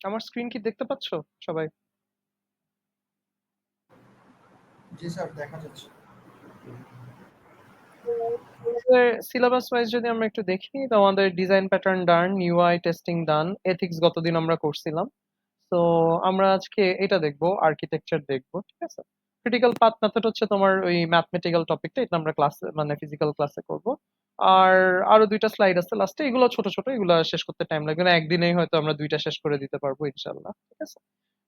আমার স্ক্রিন কি দেখতে পাচ্ছ সবাই? জি স্যার, দেখা যাচ্ছে। সিলেবাস ওয়াইজ যদি আমরা একটু দেখি, তো আমাদের ডিজাইন প্যাটার্ন ডান, ইউআই টেস্টিং ডান, এথিক্স গতদিন আমরা করছিলাম। তো আমরা আজকে এটা দেখবো, আর্কিটেকচার দেখবো, ঠিক আছে। ক্রিটিক্যাল পাথ মেথড হচ্ছে তোমার ওই ম্যাথমেটিক্যাল টপিকটা, এটা আমরা ক্লাসে মানে ফিজিক্যাল ক্লাসে করব। আর আরো দুইটা স্লাইড আছে লাস্টে, এগুলো ছোট ছোট, এগুলো শেষ করতে টাইম লাগবে না, একদিনেই হয়তো আমরা দুইটা শেষ করে দিতে পারবো ইনশাল্লাহ, ঠিক আছে।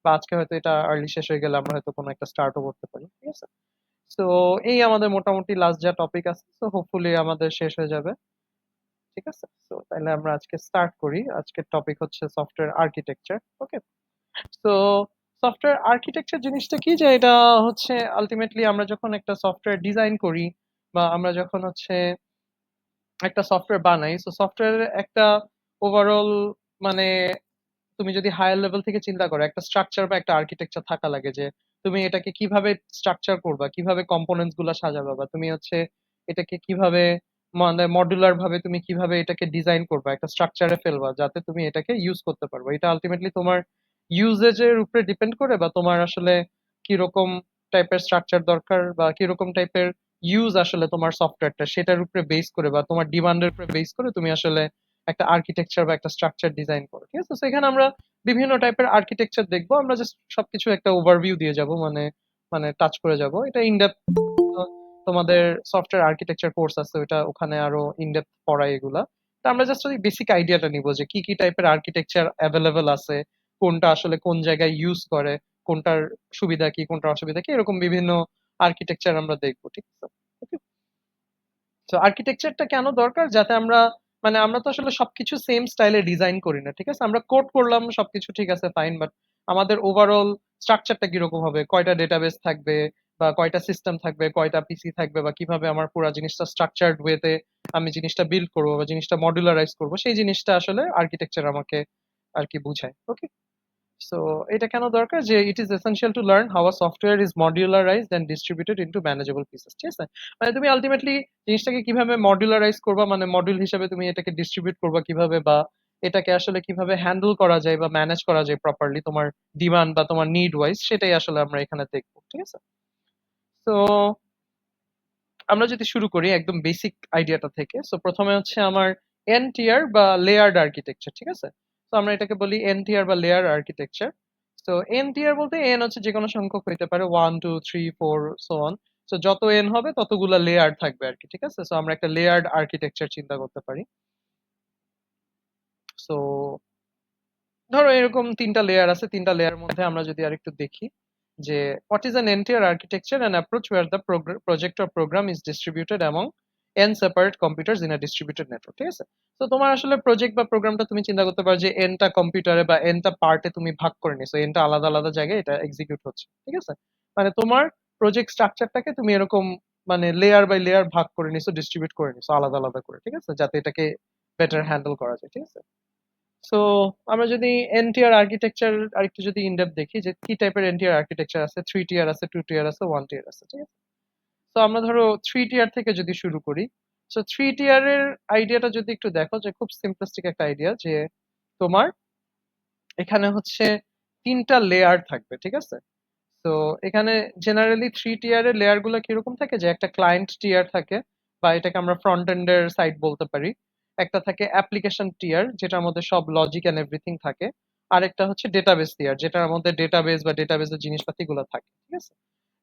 বা আজকে হয়তো এটা আর্লি শেষ হয়ে গেলে আমরা হয়তো কোনো একটা স্টার্টও করতে পারি, ঠিক আছে। তো এই আমাদের মোটামুটি লাস্ট যা টপিক আছে, তো হোপফুলি আমাদের শেষ হয়ে যাবে, ঠিক আছে। তো তাহলে আমরা আজকে স্টার্ট করি। আজকের টপিক হচ্ছে সফটওয়্যার আর্কিটেকচার। ওকে। তো সফটওয়্যার আর্কিটেকচার জিনিসটা কি, যে এটা হচ্ছে আলটিমেটলি আমরা যখন একটা সফটওয়্যার ডিজাইন করি, বা আমরা যখন হচ্ছে একটা সফটওয়্যার বানাই, তো সফটওয়্যারের একটা ওভারঅল মানে তুমি যদি হায়ার লেভেল থেকে চিন্তা করো, একটা স্ট্রাকচার বা একটা আর্কিটেকচার থাকা লাগে, যে তুমি এটাকে কিভাবে স্ট্রাকচার করবা, কিভাবে কম্পোনেন্টস গুলা সাজাবা, বা তুমি হচ্ছে এটাকে কিভাবে মানে মডুলার ভাবে তুমি কিভাবে এটাকে ডিজাইন করবা, একটা স্ট্রাকচারে ফেলবা যাতে তুমি এটাকে ইউজ করতে পারবে। এটা আলটিমেটলি তোমার ইউজেজের উপরে ডিপেন্ড করে, বা তোমার আসলে কিরকম টাইপের স্ট্রাকচার দরকার, বা কিরকম টাইপের ইউজ আসলে তোমার সফটওয়্যারটা, সেটার উপরে বেস করে বা তোমার ডিমান্ডের উপরে বেস করে তুমি আসলে একটা আর্কিটেকচার বা একটা স্ট্রাকচার ডিজাইন করো, ঠিক আছে। তো এখানে আমরা বিভিন্ন টাইপের আর্কিটেকচার দেখবো, আমরা জাস্ট সবকিছু একটা ওভারভিউ দিয়ে যাব, মানে মানে টাচ করে যাব। এটা ইনডেপথ তোমাদের সফটওয়্যার আর্কিটেকচার কোর্স আছে, ওটা ওখানে আরো ইনডেপথ পড়ায় এগুলা। তো আমরা জাস্ট ওই বেসিক আইডিয়াটা নিব যে কি কি টাইপের আর্কিটেকচার অ্যাভেলেবেল আছে, কোনটা আসলে কোন জায়গায় ইউজ করে, কোনটার সুবিধা কি কোনটার অসুবিধা কি, এরকম বিভিন্ন আর্কিটেকচার আমরা দেখবো, ঠিক আছে। Okay? তো আর্কিটেকচারটা কেন দরকার, যাতে আমরা মানে আমরা তো আসলে সবকিছু সেম স্টাইলে ডিজাইন করি না, ঠিক আছে। আমরা কোড করলাম সবকিছু, ঠিক আছে, ফাইন, বাট আমাদের ওভারঅল স্ট্রাকচারটা কিরকম হবে, কয়টা ডেটাবেস থাকবে, বা কয়টা সিস্টেম থাকবে, কয়টা পিসি থাকবে, বা কিভাবে আমার পুরো জিনিসটা স্ট্রাকচার্ড ওয়েতে আমি জিনিসটা বিল্ড করবো বা জিনিসটা মডুলারাইজ করবো, সেই জিনিসটা আসলে আর্কিটেকচার আমাকে আর কি বুঝায়। ওকে। সো এটা কেন দরকার, যে it is essential to learn how a software is modularised and distributed into manageable pieces, ঠিক আছে। মানে তুমি আলটিমেটলি জিনিসটাকে কিভাবে মডিউলারাইজ করবা, মানে মডিউল হিসেবে তুমি এটাকে ডিস্ট্রিবিউট করবা কিভাবে, বা এটাকে আসলে কিভাবে হ্যান্ডেল করা যায় বা ম্যানেজ করা যায় প্রপারলি তোমার ডিমান্ড বা তোমার নিড ওয়াইজ, সেটাই আসলে আমরা এখানে দেখবো, ঠিক আছে। তো আমরা যদি শুরু করি একদম বেসিক আইডিয়াটা থেকে, সো প্রথমে হচ্ছে আমার এন টিয়ার বা লেয়ার্ড আর্কিটেকচার, ঠিক আছে। তো আমরা এটাকে বলি এন টিয়ার বা লেয়ার আর্কিটেকচার। তো এন টিয়ার বলতে এন হচ্ছে যে কোনো সংখ্যক হইতে পারে, 1 2 3 4 সো অন। তো যত এন হবে ততগুলা লেয়ার থাকবে আর কি, ঠিক আছে। তো আমরা একটা লেয়ার্ড আর্কিটেকচার চিন্তা করতে পারি। সো ধরো এরকম তিনটা লেয়ার আছে, তিনটা লেয়ার মধ্যে আমরা যদি আরেকটু দেখি, যে what is an NTR architecture and approach where the project or program is distributed among N separate computers in a distributed network, ঠিক আছে। তো তোমার আসলে প্রজেক্ট বা প্রোগ্রামটা তুমি চিন্তা করতে পারো যে এনটা কম্পিউটারে বা এনটা পার্টে তুমি ভাগ করে নিছো, এনটা আলাদা আলাদা জায়গায় এটা এক্সিকিউট হচ্ছে, ঠিক আছে। মানে তোমার প্রজেক্ট স্ট্রাকচারটাকে তুমি এরকম মানে লেয়ার বাই লেয়ার ভাগ করে নিছো, ডিস্ট্রিবিউট করে নিছো আলাদা আলাদা করে, ঠিক আছে, যাতে এটাকে বেটার হ্যান্ডেল করা যায়, ঠিক আছে। সো আমরা যদি এনটিআর আর্কিটেকচার আরেকটু যদি ইনডেপথ দেখি, যে কি টাইপের এনটিআর আর্কিটেকচার আছে, 3 টিয়ার আছে, 2 টিয়ার আছে, 1 টিয়ার আছে, ঠিক আছে। তো আমরা ধরো 3 টিয়ার থেকে যদি শুরু করি, সো 3 টিয়ারের আইডিয়াটা যদি একটু দেখো, যে খুব সিম্পলিস্টিক একটা আইডিয়া, যে তোমার এখানে হচ্ছে তিনটা লেয়ার থাকবে, ঠিক আছে। তো এখানে জেনারেলি 3 টিয়ারের লেয়ার গুলো কিরকম থাকে, যে একটা ক্লায়েন্ট টিয়ার থাকে, বা এটাকে আমরা ফ্রন্ট এন্ডের সাইড বলতে পারি। একটা থাকে অ্যাপ্লিকেশন টিয়ার, যেটার মধ্যে সব লজিক এন্ড এভরিথিং থাকে। আরেকটা হচ্ছে ডেটাবেস টিয়ার, যেটার মধ্যে ডেটাবেস বা ডেটাবেসের জিনিসপাতি গুলো থাকে, ঠিক আছে।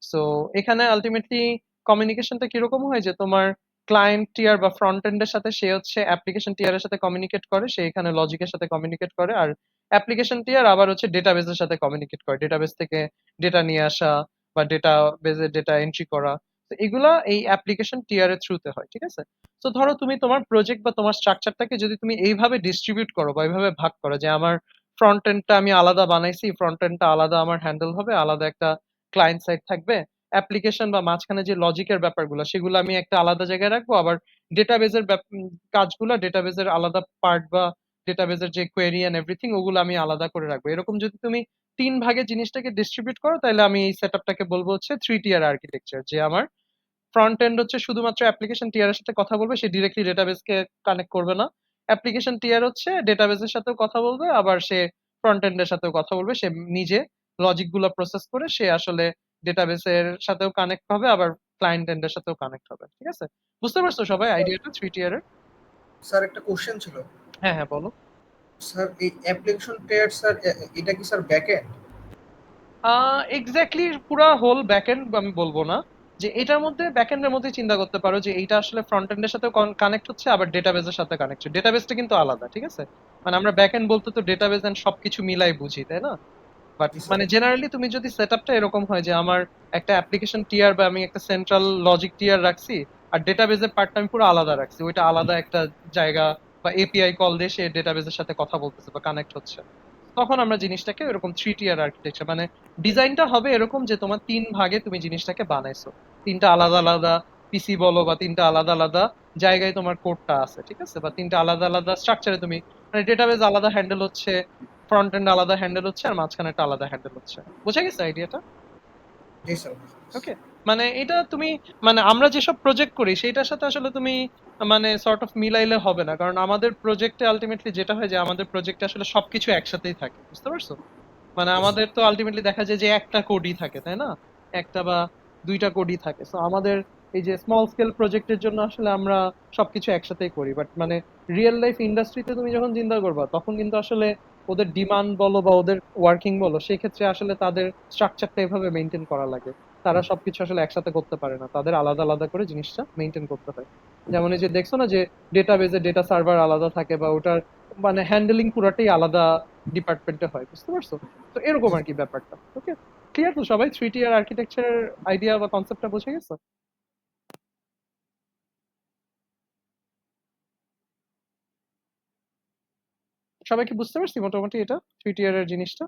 সো এখানে আলটিমেটলি কমিউনিকেশনটা কিরকম হয়, যে তোমার ক্লায়েন্ট টিয়ার বা ফ্রন্ট এন্ডের সাথে সে হচ্ছে অ্যাপ্লিকেশন টিয়ারের সাথে কমিউনিকেট করে, সে এখানে লজিকের সাথে কমিউনিকেট করে। আর অ্যাপ্লিকেশন টিয়ার আবার হচ্ছে ডেটাবেসের সাথে কমিউনিকেট করে, ডেটাবেস থেকে ডেটা নিয়ে আসা বা ডেটা বেজে ডেটা এন্ট্রি করা। তো এগুলা এই অ্যাপ্লিকেশন টিয়ার এর থ্রুতে হয়, ঠিক আছে। তো ধরো তুমি তোমার প্রজেক্ট বা তোমার স্ট্রাকচারটাকে যদি তুমি এইভাবে ডিস্ট্রিবিউট করো বা এইভাবে ভাগ করো, যে আমার ফ্রন্ট এন্ডটা আমি আলাদা বানাইছি, ফ্রন্ট এন্ডটা আলাদা আমার হ্যান্ডেল হবে, আলাদা একটা ক্লায়েন্ট সাইড থাকবে, অ্যাপ্লিকেশন বা মাঝখানে যে লজিকের ব্যাপারগুলো সেগুলো আমি একটা আলাদা জায়গায় রাখবো, আবার ডেটাবেজের কাজগুলো ডেটাবেজের আলাদা পার্ট, বা ডেটাবেজের যে কোয়েরি এন্ড এভরিথিং ওগুলো আমি আলাদা করে রাখবো। এরকম যদি তুমি 3 ভাগে জিনিসটাকে ডিস্ট্রিবিউট করো, তাহলে আমি এই সেটআপটাকে বলবো হচ্ছে 3 টিয়ার আর্কিটেকচার। যে আমার ফ্রন্ট এন্ড হচ্ছে শুধুমাত্র অ্যাপ্লিকেশন টিয়ারের সাথে কথা বলবে, সে ডিরেক্টলি ডেটাবেসকে কানেক্ট করবে না। অ্যাপ্লিকেশন টিয়ার হচ্ছে ডেটাবেসের সাথেও কথা বলবে, আবার সে ফ্রন্ট এন্ডের সাথেও কথা বলবে, সে নিজে লজিক গুলো প্রসেস করে সে আসলে ডেটাবেসের সাথেও কানেক্ট হবে, আবার ক্লায়েন্ট এন্ডের সাথেও কানেক্ট হবে। ঠিক আছে, বুঝতে পারছো সবাই আইডিয়াটা 3 টিয়ারের? স্যার একটা কোশ্চেন ছিল। হ্যাঁ হ্যাঁ বলো। স্যার এই অ্যাপ্লিকেশন টেয়ার স্যার এটা কি স্যার ব্যাকএন্ড? এক্স্যাক্টলি পুরা হোল ব্যাকএন্ড আমি বলবো না, যে এটার মধ্যে ব্যাকএন্ডের মধ্যে চিন্তা করতে পারো যে এইটা আসলে ফ্রন্ট এন্ডের সাথে কানেক্ট হচ্ছে, আবার ডেটাবেসের সাথে কানেক্ট হচ্ছে। ডেটাবেসটা কিন্তু আলাদা, ঠিক আছে? মানে আমরা ব্যাকএন্ড বলতে তো ডেটাবেস এন্ড সবকিছু মিলাই বুঝি, তাই না? But G sir. মানে জেনারেলি তুমি যদি সেটআপটা এরকম হয় যে আমার একটা অ্যাপ্লিকেশন টিয়ার বা আমি একটা সেন্ট্রাল লজিক টিয়ার রাখছি, আর ডেটাবেসের পার্টটা আমি পুরো আলাদা রাখছি, ওইটা আলাদা একটা জায়গা বা এপিআই কল দিয়ে সে ডেটাবেসের সাথে কথা বলতেছে বা কানেক্ট হচ্ছে, তখন আমরা জিনিসটাকে এরকম 3 টিয়ার আর্কিটেকচার, মানে ডিজাইনটা হবে এরকম যে তোমার 3 ভাগে তুমি জিনিসটাকে বানাইছো, তিনটা আলাদা আলাদা পিসি বলো বা তিনটা আলাদা আলাদা জায়গায় তোমার কোডটা আছে, ঠিক আছে? বা তিনটা আলাদা আলাদা স্ট্রাকচারে তুমি, মানে ডেটাবেস আলাদা হ্যান্ডেল হচ্ছে, ফ্রন্ট এন্ড আলাদা হ্যান্ডেল হচ্ছে, আর মাঝখানে একটা আলাদা হ্যান্ডেল হচ্ছে। বুঝা গেছে আইডিয়াটা? জি স্যার। ওকে, মানে এটা তুমি, মানে আমরা যেসব প্রজেক্ট করি সেইটার সাথে আসলে তুমি মানে সর্ট অফ মিলাইলে হবে না, কারণ আমাদের প্রজেক্টে আলটিমেটলি যেটা হয় যে আমাদের প্রজেক্টে আসলে সবকিছু একসাথেই থাকে, বুঝতে পারছো? মানে জি স্যার। আমাদের তো আলটিমেটলি দেখা যায় যে একটা কোডই থাকে, তাই না? একটা বা দুইটা কোডই থাকে। সো আমাদের এই যে স্মল স্কেল প্রজেক্টের জন্য আসলে আমরা সবকিছু একসাথেই করি, বাট মানে রিয়েল লাইফ ইন্ডাস্ট্রিতে তুমি যখন চিন্তা করবা তখন কিন্তু আসলে ওদের ডিমান্ড বলো বা ওদের ওয়ার্কিং বলো, সেই ক্ষেত্রে আসলে তাদের স্ট্রাকচারটা এভাবে মেনটেন করা লাগে। তারা সবকিছু আসলে একসাথে করতে পারে না, তাদের আলাদা আলাদা করে জিনিসটা মেনটেন করতে হয়। যেমন এই যে দেখছো না যে ডেটাবেজে ডেটা সার্ভার আলাদা থাকে, বা ওটার মানে হ্যান্ডেলিং পুরাটাই আলাদা ডিপার্টমেন্টে হয়, বুঝতে পারছো? তো এরকম জি আর কি ব্যাপারটা। ওকে, ক্লিয়ার তো সবাই? 3 টিয়ার আর্কিটেকচারের আইডিয়া বা কনসেপ্টটা বুঝে গেছো? সবাই কি বুঝতে পারছি মোটামুটি এটা 3 টিয়ারের জিনিসটা?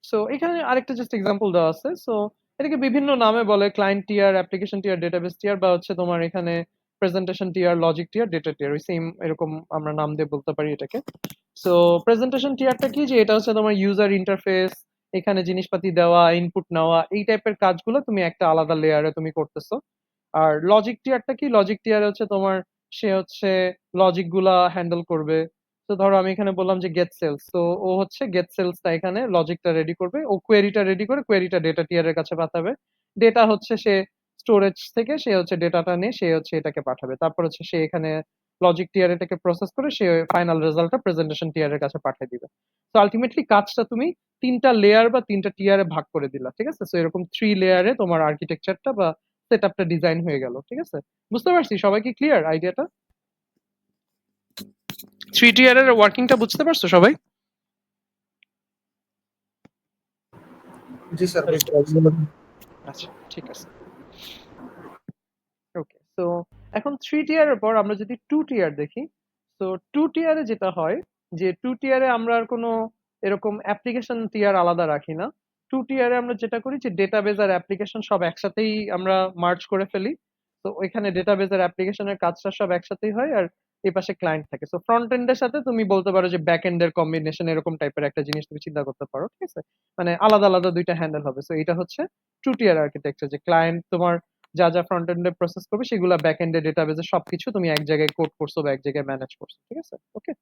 সো এখানে আরেকটা জাস্ট এক্সাম্পল দেওয়া আছে। সো এটাকে বিভিন্ন নামে বলে, ক্লায়েন্ট টিয়ার, অ্যাপ্লিকেশন টিয়ার, ডেটাবেস টিয়ার, বা হচ্ছে তোমার এখানে প্রেজেন্টেশন টিয়ার, লজিক টিয়ার, ডেটা টিয়ার, ওই সেম এরকম আমরা নাম দিয়ে বলতে পারি এটাকে। সো প্রেজেন্টেশন টিয়ারটা কি, যে এটা হচ্ছে তোমার ইউজার ইন্টারফেস, এখানে জিনিসপাতি দেওয়া, ইনপুট নেওয়া, এই টাইপের কাজগুলো তুমি একটা আলাদা লেয়ারে তুমি করতেছো। আর লজিক টিয়ারটা কি, লজিক টিয়ার হচ্ছে তোমার, সে হচ্ছে লজিক গুলা হ্যান্ডেল করবে। তো ধরো আমি এখানে বললাম যে গেট সেলস, তো ও হচ্ছে গেট সেলসটা এখানে লজিকটা রেডি করবে, ও কোয়েরিটা রেডি করে কোয়েরিটা ডেটা টিয়ারের কাছে পাঠাবে। ডেটা হচ্ছে সে স্টোরেজ থেকে সে হচ্ছে ডেটাটা নিয়ে সে হচ্ছে এটাকে পাঠাবে, তারপর হচ্ছে সে এখানে লজিক টিয়ার এটাকে প্রসেস করে সে ফাইনাল রেজাল্টটা প্রেজেন্টেশন টিয়ারের কাছে পাঠিয়ে দিবে। তো আলটিমেটলি কাজটা তুমি তিনটা লেয়ার বা তিনটা টিয়ারে ভাগ করে দিলা, ঠিক আছে? তো এরকম 3 লেয়ারে তোমার আর্কিটেকচারটা বা সেটআপটা ডিজাইন হয়ে গেল, ঠিক আছে? বুঝতে পারছি? সবাই কি ক্লিয়ার আইডিয়াটা? 3 টিয়ারের ওয়ার্কিংটা বুঝতে পারছো সবাই? জি স্যার, বুঝতে পারছি। আচ্ছা, ঠিক আছে। ওকে, তো এখন 3 টিয়ারের পর আমরা যদি 2 টিয়ার দেখি, তো 2 টিয়ারে যেটা হয় যে 2 টিয়ারে আমরা আর কোনো এরকম অ্যাপ্লিকেশন টিয়ার আলাদা রাখি না। 2 টিয়ারে আমরা যেটা করি যে ডেটাবেজ আর অ্যাপ্লিকেশন সব একসাথেই আমরা মার্জ করে ফেলি। তো ওইখানে ডেটাবেজ আর অ্যাপ্লিকেশনের কাজটা সব একসাথেই হয়, আর এই পাশে ক্লায়েন্ট থাকে। তো ফ্রন্ট এন্ডের সাথে তুমি বলতে পারো যে ব্যাক এন্ডের কম্বিনেশন, এরকম টাইপের একটা জিনিস তুমি চিন্তা করতে পারো, ঠিক আছে? মানে আলাদা আলাদা দুইটা হ্যান্ডেল হবে। তো এটা হচ্ছে 2 টিয়ার আর্কিটেকচার, যে ক্লায়েন্ট তোমার যা যা ফ্রন্ট এন্ডে প্রসেস করবে সেগুলো ব্যাক এন্ডে ডেটাবেজে সবকিছু তুমি এক জায়গায় কোড করছো বা এক জায়গায় ম্যানেজ করছো, ঠিক আছে? ওকে।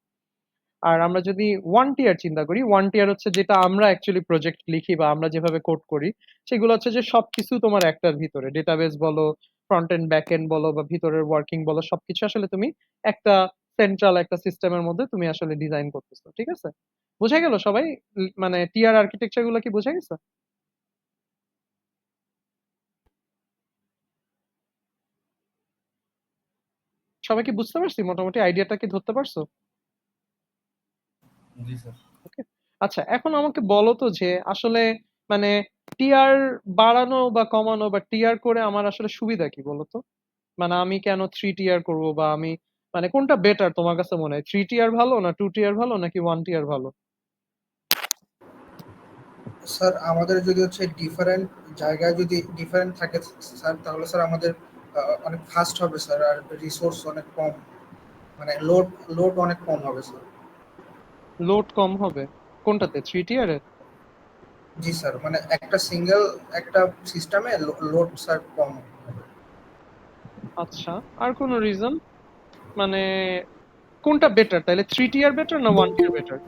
আর আমরা যদি 1 টিয়ার চিন্তা করি, 1 টিয়ার হচ্ছে যেটা আমরা অ্যাকচুয়ালি প্রজেক্ট লিখি বা আমরা যেভাবে কোড করি, সেগুলো হচ্ছে যে সবকিছু তোমার একটার ভিতরে, ডেটাবেস বলো, ফ্রন্ট এন্ড ব্যাক এন্ড বলো, বা ভিতরের ওয়ার্কিং বলো, সবকিছু আসলে তুমি একটা সেন্ট্রাল একটা সিস্টেমের মধ্যে তুমি আসলে ডিজাইন করতেছো, ঠিক আছে? বোঝা গেল সবাই? মানে টিয়ার আর্কিটেকচার গুলো কি বোঝা গেছে? সবাই কি বুঝতে পারছি মোটামুটি আইডিয়াটা কি ধরতে পারছো? জি স্যার। ওকে, আচ্ছা এখন আমাকে বলো তো যে আসলে মানে টিআর বাড়ানো বা কমানো বা টিআর করে আমার আসলে সুবিধা কি বলো তো? মানে আমি কেন 3 টিয়ার করব, বা আমি মানে কোনটা বেটার তোমার কাছে মনে হয়? 3 টিয়ার ভালো, না 2 টিয়ার ভালো, নাকি 1 টিয়ার ভালো? স্যার আমাদের যদি হচ্ছে ডিফারেন্ট জায়গায় যদি ডিফারেন্ট থাকে স্যার, তাহলে স্যার আমাদের অনেক ফাস্ট হবে স্যার, আর রিসোর্স অনেক কম, মানে লোড লোড অনেক কম হবে স্যার। লোড কম হবে কোনটাতে, 3 টিয়ারে? জি স্যার, মানে একটা সিঙ্গেল একটা সিস্টেমে লোড স্যার কম হবে। আচ্ছা, আর কোনো রিজন মানে কোনটা বেটার তাহলে, 3 tier বেটার না 1 tier বেটার?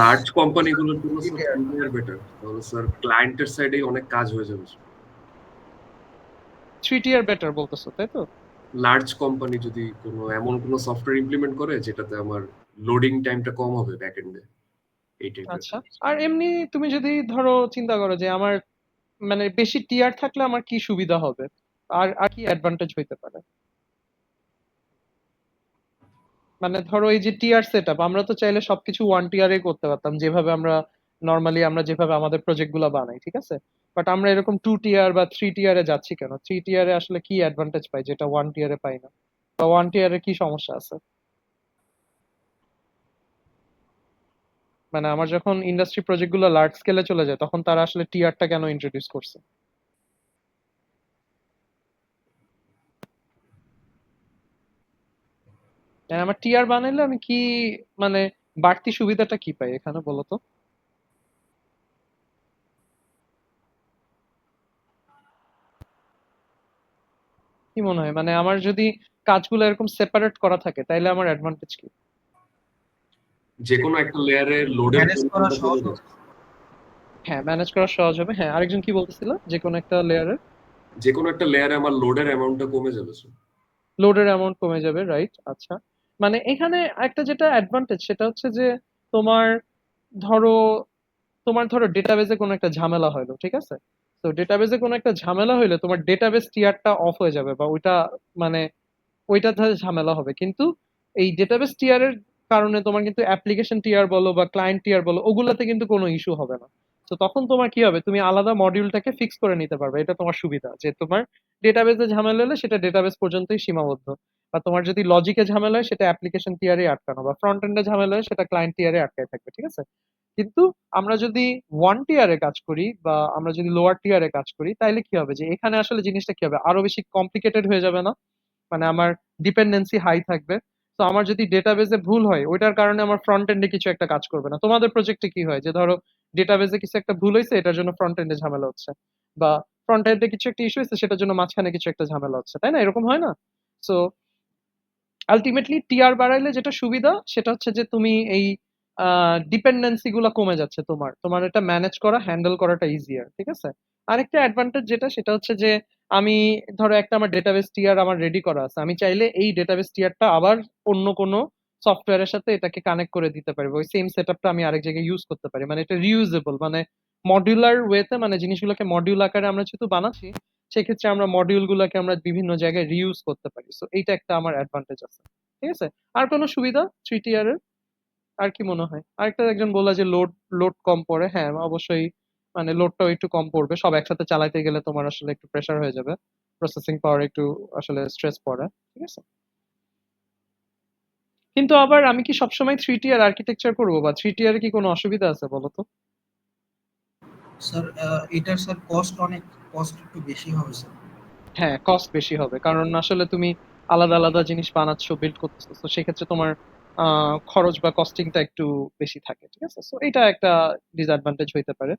লার্জ কোম্পানিগুলোর জন্য স্যার Tier। 3 tier বেটার, তাহলে স্যার ক্লায়েন্টের সাইডেই অনেক কাজ হয়ে যাবে। 3 tier বেটার বলতেছো তাই তো? লার্জ কোম্পানি যদি এমন কোনো সফটওয়্যার ইমপ্লিমেন্ট করে যেটাতে আমার লোডিং টাইমটা কম হবে ব্যাক এন্ডে, এই টাইপের। আচ্ছা, আর এমনি তুমি যদি ধরো চিন্তা করো যে আমার মানে বেশি টিয়ার থাকলে আমার কি সুবিধা হবে, আর আর কি অ্যাডভান্টেজ হইতে পারে? মানে ধরো এই যে টিয়ার সেট আপ, আমরা তো চাইলে সবকিছু 1 টিয়ারে করতে পারতাম, যেভাবে আমরা নর্মালি আমরা যেভাবে আমাদের প্রজেক্ট গুলা বানাই, ঠিক আছে? বাট আমরা এরকম 2 টিয়ার বা 3 টিয়ারে যাচ্ছি কেন? 3 টিয়ারে আসলে কি অ্যাডভান্টেজ পাই যেটা 1 টিয়ারে পাই না, বা 1 টিয়ারে কি সমস্যা আছে? মানে আমার যখন ইন্ডাস্ট্রি প্রজেক্ট গুলো লার্জ স্কেলে চলে যায় তখন তারা আসলে টিয়ারটা কেন ইন্ট্রোডিউস করছে? মানে আমার টিয়ার বানাইলে আমি কি মানে বাড়তি সুবিধাটা কি পাই এখানে বলো তো? কি মনে হয় মানে আমার যদি কাজগুলো এরকম সেপারেট করা থাকে তাইলে আমার অ্যাডভান্টেজ কি? যে কোনো একটা লেয়ারে লোডের ম্যানেজ করা পরিমাণটা সহজ কমে হবে। যাবে। হ্যাঁ, ম্যানেজ করা সহজ হবে। হ্যাঁ, আরেকজন কি বলতেছিল যে কোনো একটা লেয়ারের যে কোনো একটা লেয়ারে আমার লোডের অ্যামাউন্টটা কমে যাবে স্যার। লোডের অ্যামাউন্ট কমে যাবে, রাইট? আচ্ছা, মানে এখানে একটা যেটা অ্যাডভান্টেজ সেটা হচ্ছে যে তোমার ধরো ধরো ডেটাবেজে কোনো একটা ঝামেলা হইলো, ঠিক আছে? তো ডেটাবেজে কোনো একটা ঝামেলা হইলে তোমার ডেটাবেস টিয়ারটা অফ হয়ে যাবে, বা ওইটা মানে ওইটা তাহলে ঝামেলা হবে, কিন্তু এই ডেটাবেস টিয়ারের কারণে তোমার কিন্তু অ্যাপ্লিকেশন টিয়ার বলো বা ক্লায়েন্ট টিয়ার বলো ওগুলাতে কিন্তু কোনো ইস্যু হবে না। তো তখন তোমার কি হবে, তুমি আলাদা মডিউলটাকে ফিক্স করে নিতে পারবে, এটা তোমার সুবিধা যে তোমার ডেটাবেসে ঝামেলা হলে সেটা ডেটাবেস পর্যন্তই সীমাবদ্ধ, বা তোমার যদি লজিকে ঝামেলা হয় সেটা অ্যাপ্লিকেশন টিয়ারে আটকানো, বা ফ্রন্ট এন্ডে ঝামেলা হয় সেটা ক্লায়েন্ট টিয়ারে আটকায় থাকবে, ঠিক আছে? কিন্তু আমরা যদি 1 টিয়ারে কাজ করি বা আমরা যদি লোয়ার টিয়ারে কাজ করি তাইলে কি হবে যে এখানে আসলে জিনিসটা কি হবে, আরো বেশি কমপ্লিকেটেড হয়ে যাবে না? মানে আমার ডিপেন্ডেন্সি হাই থাকবে। তো আমার যদি ডেটাবেজে ভুল হয় ওইটার কারণে আমার ফ্রন্ট এন্ডে কিছু একটা কাজ করবে না। তোমাদের প্রজেক্টে কি হয় যে ধরো ডেটাবেজে কিছু একটা ভুল হয়েছে এটার জন্য ফ্রন্ট এন্ডে ঝামেলা হচ্ছে, বা ফ্রন্ট এন্ডে কিছু একটা ইস্যু হয়েছে সেটার জন্য মাঝখানে কিছু একটা ঝামেলা হচ্ছে, তাই না? এরকম হয় না? সো আলটিমেটলি টিআর বাড়াইলে যেটা সুবিধা সেটা হচ্ছে যে তুমি এই ডিপেন্ডেন্সি গুলা কমে যাচ্ছে, তোমার তোমার এটা ম্যানেজ করা হ্যান্ডেল করাটা ইজিয়ার, ঠিক আছে? আরেকটা অ্যাডভান্টেজ যেটা সেটা হচ্ছে যে আমি ধরো একটা আমার ডেটাবেস টিআর আমার রেডি করা আছে, আমি চাইলে এই ডেটাবেস টিআরটা আবার অন্য কোনো সফটওয়্যারের সাথে এটাকে কানেক্ট করে দিতে পারি, ওই সেম সেটআপটা আমি আরেক জায়গায় ইউজ করতে পারি, মানে এটা রিউজেবল, মানে মডিউলার ওয়েতে, মানে জিনিসগুলোকে মডিউল আকারে আমরা যেহেতু বানাচ্ছি সেক্ষেত্রে আমরা মডিউল গুলোকে আমরা বিভিন্ন জায়গায় রিউজ করতে পারি, সো এইটা একটা আমার অ্যাডভান্টেজ আছে, ঠিক আছে? আর কোনো সুবিধা 3 টিয়ার এর আর কি মনে হয়? আরেকটা একজন বললা যে লোড লোড কম পড়ে, হ্যাঁ অবশ্যই, মানে লোডটাও একটু কম পড়বে, সব একসাথে চালাতে গেলে তোমার আসলে একটু প্রেসার হয়ে যাবে, প্রসেসিং পাওয়ার একটু আসলে স্ট্রেস পড়ে, ঠিক আছে? কিন্তু আবার আমি কি সবসময় 3 টিয়ার আর্কিটেকচার করবো, বা 3 টিয়ারে কি কোনো অসুবিধা আছে বলো তো? স্যার এটার স্যার কস্ট একটু বেশি হবে স্যার। হ্যাঁ, কস্ট বেশি হবে কারণ আসলে তুমি আলাদা আলাদা জিনিস বানাচ্ছো, বিল্ড করতেছো, তো সেক্ষেত্রে তোমার খরচ বা কস্টিংটা একটু বেশি থাকে, ঠিক আছে? সো এটা একটা ডিসঅ্যাডভান্টেজ হইতে পারে।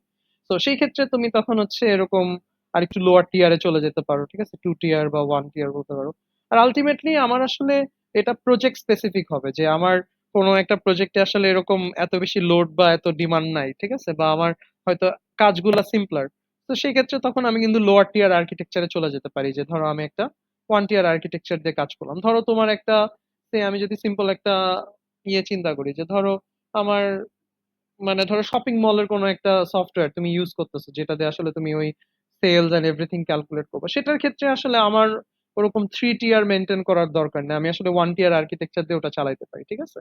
তো সেই ক্ষেত্রে তুমি তখন হচ্ছে এরকম আর একটু লোয়ার টিয়ারে চলে যেতে পারো, ঠিক আছে? 2 টিয়ার বা 1 টিয়ার বলতে পারো। আর আলটিমেটলি আমার আসলে এটা প্রজেক্ট স্পেসিফিক হবে যে আমার কোনো একটা প্রজেক্টে আসলে এরকম এত বেশি লোড বা এত ডিমান্ড নাই, ঠিক আছে? বা আমার হয়তো কাজগুলা সিম্পলার, তো সেই ক্ষেত্রে তখন আমি কিন্তু লোয়ার টিয়ার আর্কিটেকচারে চলে যেতে পারি, যে ধরো আমি একটা 1 টিয়ার আর্কিটেকচার দিয়ে কাজ করলাম। ধরো তোমার একটা আমি যদি সিম্পল একটা চিন্তা করি যে ধরো আমার মানে ধরো শপিং মলের কোনো একটা সফটওয়্যার তুমি ইউজ করতেছো যেটা দিয়ে আসলে তুমি ওই সেলস এন্ড এভরিথিং ক্যালকুলেট করবে, সেটার ক্ষেত্রে আসলে আমার ওরকম 3 টিয়ার মেনটেন করার দরকার নেই, আমি আসলে 1 টিয়ার আর্কিটেকচার দিয়ে ওটা চালাইতে পারি, ঠিক আছে?